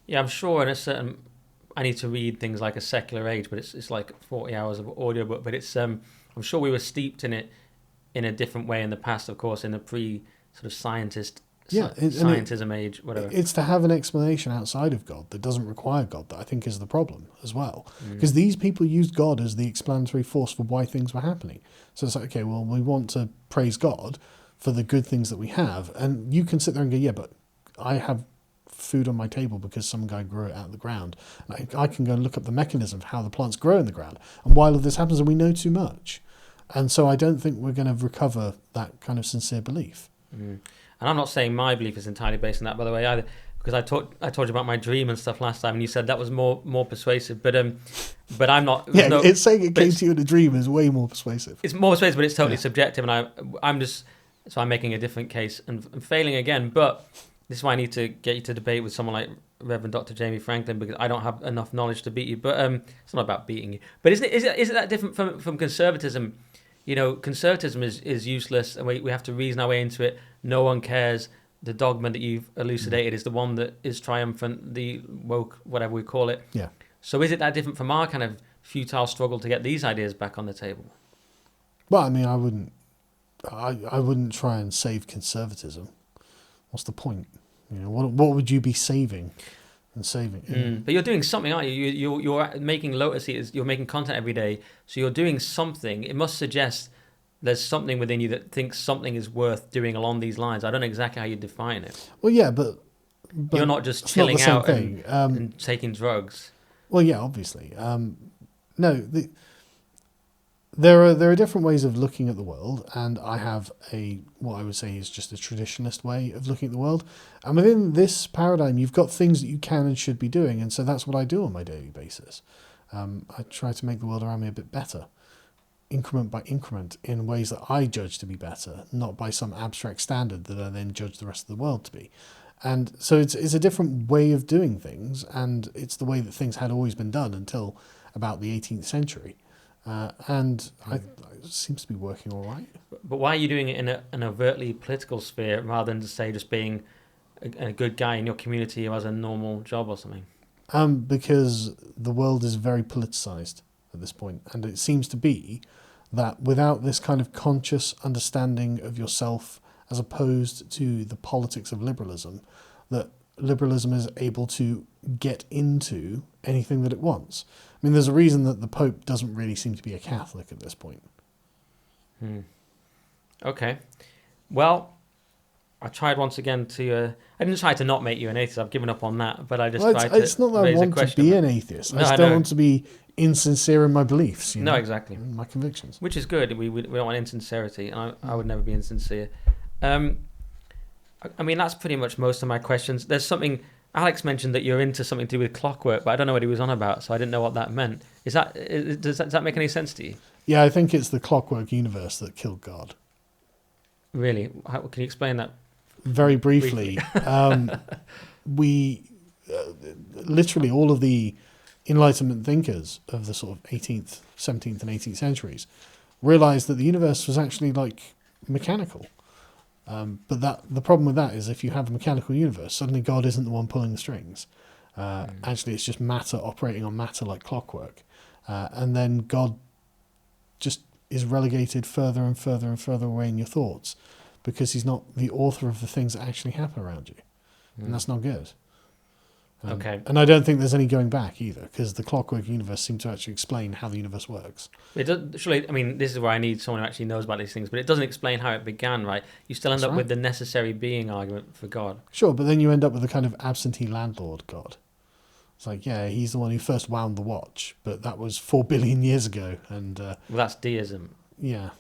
Yeah, I'm sure in a certain... I need to read things like A Secular Age, but it's like 40 hours of audiobook. But it's I'm sure we were steeped in it in a different way in the past, of course, in the sort of scientism age, whatever. It's to have an explanation outside of God that doesn't require God that I think is the problem as well. Because these people used God as the explanatory force for why things were happening. So it's like, okay, well, we want to praise God for the good things that we have. And you can sit there and go, yeah, but I have food on my table because some guy grew it out of the ground. And I can go and look up the mechanism of how the plants grow in the ground and why all of this happens, and we know too much. And so I don't think we're going to recover that kind of sincere belief. And I'm not saying my belief is entirely based on that, by the way, either, because I told you about my dream and stuff last time, and you said that was more persuasive. But I'm not. Yeah, it's saying it came to you in a dream is way more persuasive. It's more persuasive, but it's totally subjective, and I'm making a different case and failing again. But this is why I need to get you to debate with someone like Reverend Dr. Jamie Franklin, because I don't have enough knowledge to beat you. But it's not about beating you. But is it that different from conservatism? Conservatism is useless, and we have to reason our way into it. No one cares. The dogma that you've elucidated is the one that is triumphant, the woke, whatever we call it. Yeah. So is it that different from our kind of futile struggle to get these ideas back on the table? Well, I mean, I wouldn't try and save conservatism. What's the point? What would you be saving? And saving. But you're doing something, aren't you? You're making Lotus. You're making content every day, so you're doing something. It must suggest there's something within you that thinks something is worth doing along these lines. I don't know exactly how you define it. Well, yeah, but you're not just chilling out and taking drugs. Well, yeah, obviously. No, There are different ways of looking at the world, and I have what I would say is just a traditionalist way of looking at the world. And within this paradigm, you've got things that you can and should be doing, and so that's what I do on my daily basis. I try to make the world around me a bit better, increment by increment, in ways that I judge to be better, not by some abstract standard that I then judge the rest of the world to be. And so it's a different way of doing things, and it's the way that things had always been done until about the 18th century. It seems to be working all right. But why are you doing it in an overtly political sphere rather than, say, just being a good guy in your community who has a normal job or something? Because the world is very politicized at this point, and it seems to be that without this kind of conscious understanding of yourself as opposed to the politics of liberalism, that liberalism is able to get into anything that it wants. I mean, there's a reason that the Pope doesn't really seem to be a Catholic at this point. Okay. Well, I tried once again to... I didn't try to not make you an atheist. I've given up on that, but I just tried to it's not that I want to be an atheist. No, I just don't want to be insincere in my beliefs. No, exactly. In my convictions. Which is good. We don't want insincerity, and I would never be insincere. I mean, that's pretty much most of my questions. There's something... Alex mentioned that you're into something to do with Clockwork, but I don't know what he was on about, so I didn't know what that meant. Does that make any sense to you? Yeah, I think it's the Clockwork universe that killed God. Really? Can you explain that? Very briefly. Literally all of the Enlightenment thinkers of the sort of 18th, 17th and 18th centuries realized that the universe was actually like mechanical. But the problem with that is if you have a mechanical universe, suddenly God isn't the one pulling the strings. Actually, it's just matter operating on matter like clockwork. And then God just is relegated further and further and further away in your thoughts because he's not the author of the things that actually happen around you. And that's not good. Okay. And I don't think there's any going back either, because the Clockwork universe seemed to actually explain how the universe works. It does, surely, I mean, this is where I need someone who actually knows about these things, but it doesn't explain how it began, right? You still end up with the necessary being argument for God. Sure, but then you end up with a kind of absentee landlord God. It's like, yeah, he's the one who first wound the watch, but that was 4 billion years ago. And well, that's deism. Yeah.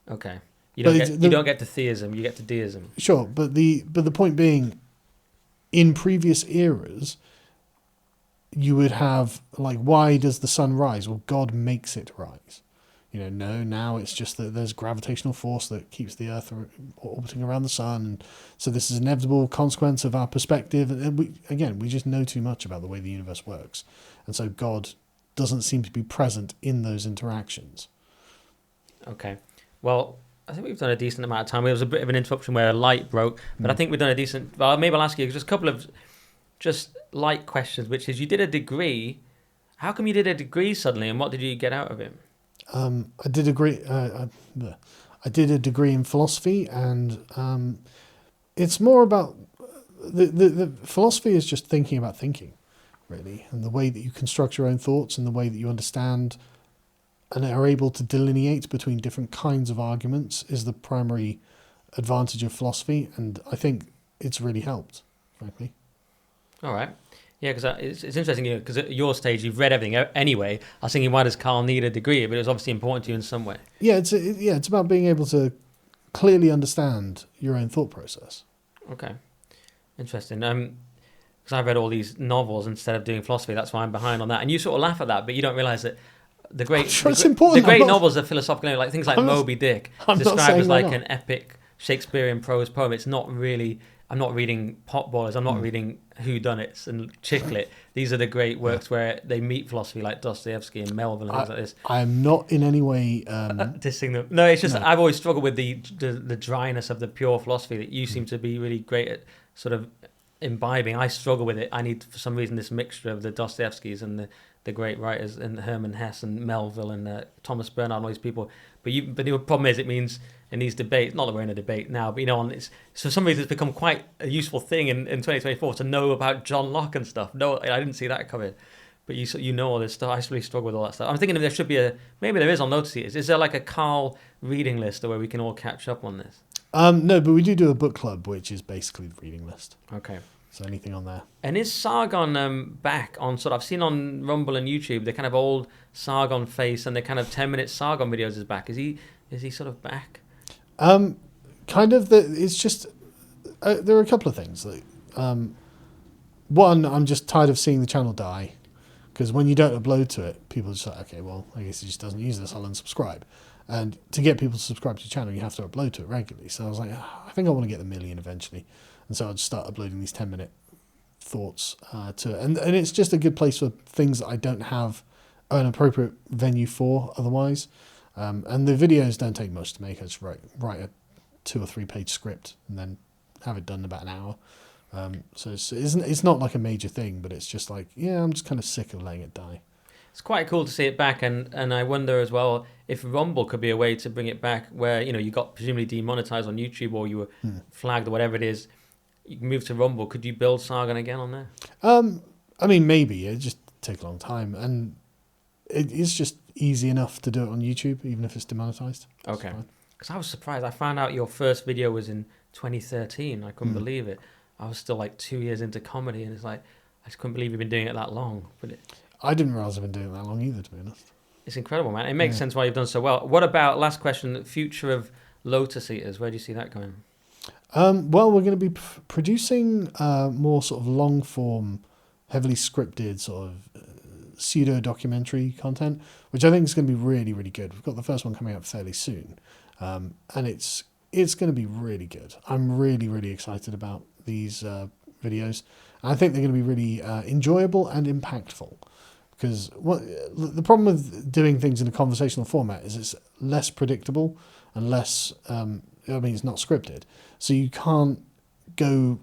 Okay. You don't get to theism, you get to deism. Sure, but the point being, in previous eras, you would have, like, why does the sun rise? Well, God makes it rise. No, now it's just that there's gravitational force that keeps the Earth orbiting around the sun. And so this is an inevitable consequence of our perspective. And we just know too much about the way the universe works. And so God doesn't seem to be present in those interactions. Okay. Well, I think we've done a decent amount of time. There was a bit of an interruption where a light broke, but I think we've done a decent... Well, maybe I'll ask you just a couple of just light questions, which is, you did a degree. How come you did a degree suddenly, and what did you get out of it? I did I did a degree in philosophy, and it's more about... The philosophy is just thinking about thinking, really, and the way that you construct your own thoughts and the way that you understand and are able to delineate between different kinds of arguments is the primary advantage of philosophy, and I think it's really helped, frankly. All right. Yeah, because it's interesting, because at your stage, you've read everything anyway. I was thinking, why does Carl need a degree? But it was obviously important to you in some way. Yeah, it's about being able to clearly understand your own thought process. Okay. Interesting. Because I've read all these novels instead of doing philosophy. That's why I'm behind on that. And you sort of laugh at that, but you don't realise that the great novels are philosophical, like things like Moby Dick, described as like an epic Shakespearean prose poem. It's not really... I'm not reading potboilers. I'm not reading whodunits and chicklit. These are the great works where they meet philosophy, like Dostoevsky and Melville and things like this. I am not in any way dissing them. No, it's just I've always struggled with the dryness of the pure philosophy that you seem to be really great at sort of imbibing. I struggle with it. I need, for some reason, this mixture of the Dostoevskys and the great writers, and Herman Hesse and Melville and Thomas Bernard and all these people. But the problem is, it means in these debates, not that we're in a debate now, but so for some reason it's become quite a useful thing in 2024 to know about John Locke and stuff. No, I didn't see that coming. But you know all this stuff. I really struggle with all that stuff. I'm thinking there should be maybe there is on Lotus. Is there like a Carl reading list where we can all catch up on this? No, but we do a book club, which is basically the reading list. Okay. So anything on there. And is Sargon back on sort of, I've seen on Rumble and YouTube, the kind of old Sargon face and the kind of 10-minute Sargon videos is back. Is he sort of back? Kind of. It's just, there are a couple of things. One, I'm just tired of seeing the channel die. Because when you don't upload to it, people just like, okay, well, I guess he just doesn't use this, I'll unsubscribe. And to get people to subscribe to your channel, you have to upload to it regularly. So I was like, I think I want to get the 1 million eventually. And so I'll just start uploading these 10-minute thoughts to it. And it's just a good place for things that I don't have an appropriate venue for otherwise. And the videos don't take much to make. I just write a 2 or 3 page script and then have it done in about an hour. So it's not like a major thing, but it's just like, yeah, I'm just kind of sick of letting it die. It's quite cool to see it back, and I wonder as well if Rumble could be a way to bring it back where, you got presumably demonetized on YouTube or you were flagged or whatever it is. You can move to Rumble. Could you build Sargon again on there? I mean, maybe. It'd just take a long time. And it's just easy enough to do it on YouTube, even if it's demonetized. Okay. Because I was surprised. I found out your first video was in 2013. I couldn't believe it. I was still like 2 years into comedy, and it's like, I just couldn't believe you've been doing it that long. But I didn't realize I've been doing it that long either, to be honest. It's incredible, man. It makes sense why you've done so well. What about, last question, the future of Lotus Eaters? Where do you see that going? Well, we're going to be producing more sort of long form, heavily scripted sort of pseudo documentary content, which I think is going to be really, really good. We've got the first one coming up fairly soon, and it's going to be really good. I'm really, really excited about these videos. And I think they're going to be really enjoyable and impactful. Because the problem with doing things in a conversational format is it's less predictable and less. It's not scripted, so you can't go.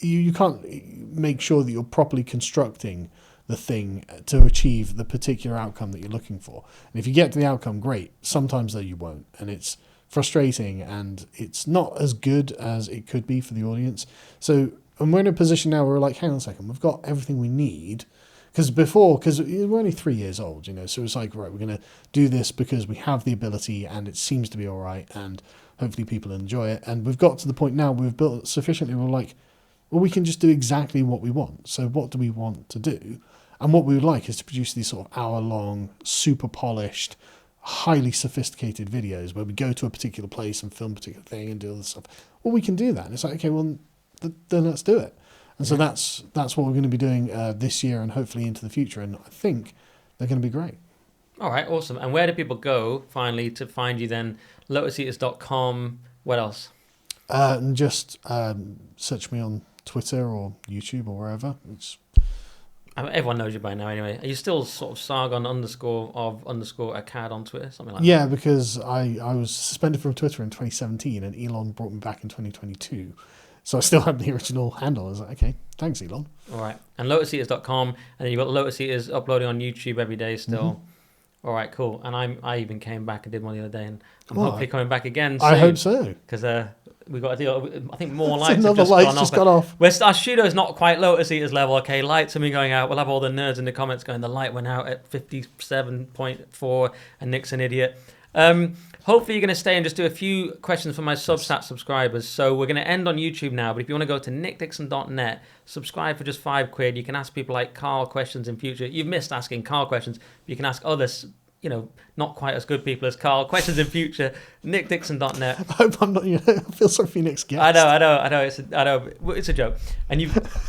You can't make sure that you're properly constructing the thing to achieve the particular outcome that you're looking for. And if you get to the outcome, great. Sometimes though you won't, and it's frustrating and it's not as good as it could be for the audience. So, and we're in a position now where we're like, hang on a second, we've got everything we need. Because we're only 3 years old, so it's like, right, we're going to do this because we have the ability and it seems to be all right and hopefully people enjoy it. And we've got to the point now we've built sufficiently, we're like, well, we can just do exactly what we want. So what do we want to do? And what we would like is to produce these sort of hour-long, super polished, highly sophisticated videos where we go to a particular place and film a particular thing and do all this stuff. Well, we can do that. And it's like, okay, well, then let's do it. And so that's what we're going to be doing this year and hopefully into the future. And I think they're going to be great. All right, awesome. And where do people go, finally, to find you then? LotusEaters.com. What else? And just search me on Twitter or YouTube or wherever. Everyone knows you by now anyway. Are you still sort of Sargon _of_Akkad on Twitter? Something like that? Yeah, because I was suspended from Twitter in 2017 and Elon brought me back in 2022. So I still have the original handle. I was like, okay, thanks, Elon. All right. And LotusEaters.com. And then you've got Lotus Eaters uploading on YouTube every day still. Mm-hmm. All right, cool. And I even came back and did one the other day. And I'm hopefully coming back again soon. I hope so. Because we got a deal. I think more lights have another just light's gone just off. gone off. Our studio is not quite Lotus Eaters level. Okay, lights have been going out. We'll have all the nerds in the comments going, the light went out at 57.4 and Nick's an idiot. Hopefully you're going to stay and just do a few questions for my Substat subscribers. So we're going to end on YouTube now, but if you want to go to nickdixon.net, subscribe for just £5. You can ask people like Carl questions in future. You've missed asking Carl questions, but you can ask others, not quite as good people as Carl questions in future. nickdixon.net. I hope I'm not. I feel sorry for your next guest. I know. It's a joke. And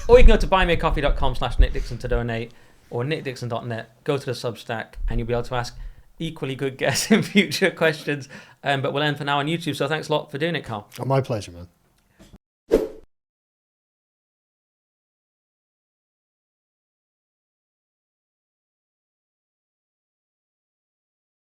or you can go to buymeacoffee.com/nickdixon to donate, or nickdixon.net. Go to the Substack, and you'll be able to ask equally good guests in future questions. But we'll end for now on YouTube. So thanks a lot for doing it, Carl. Oh, my pleasure, man.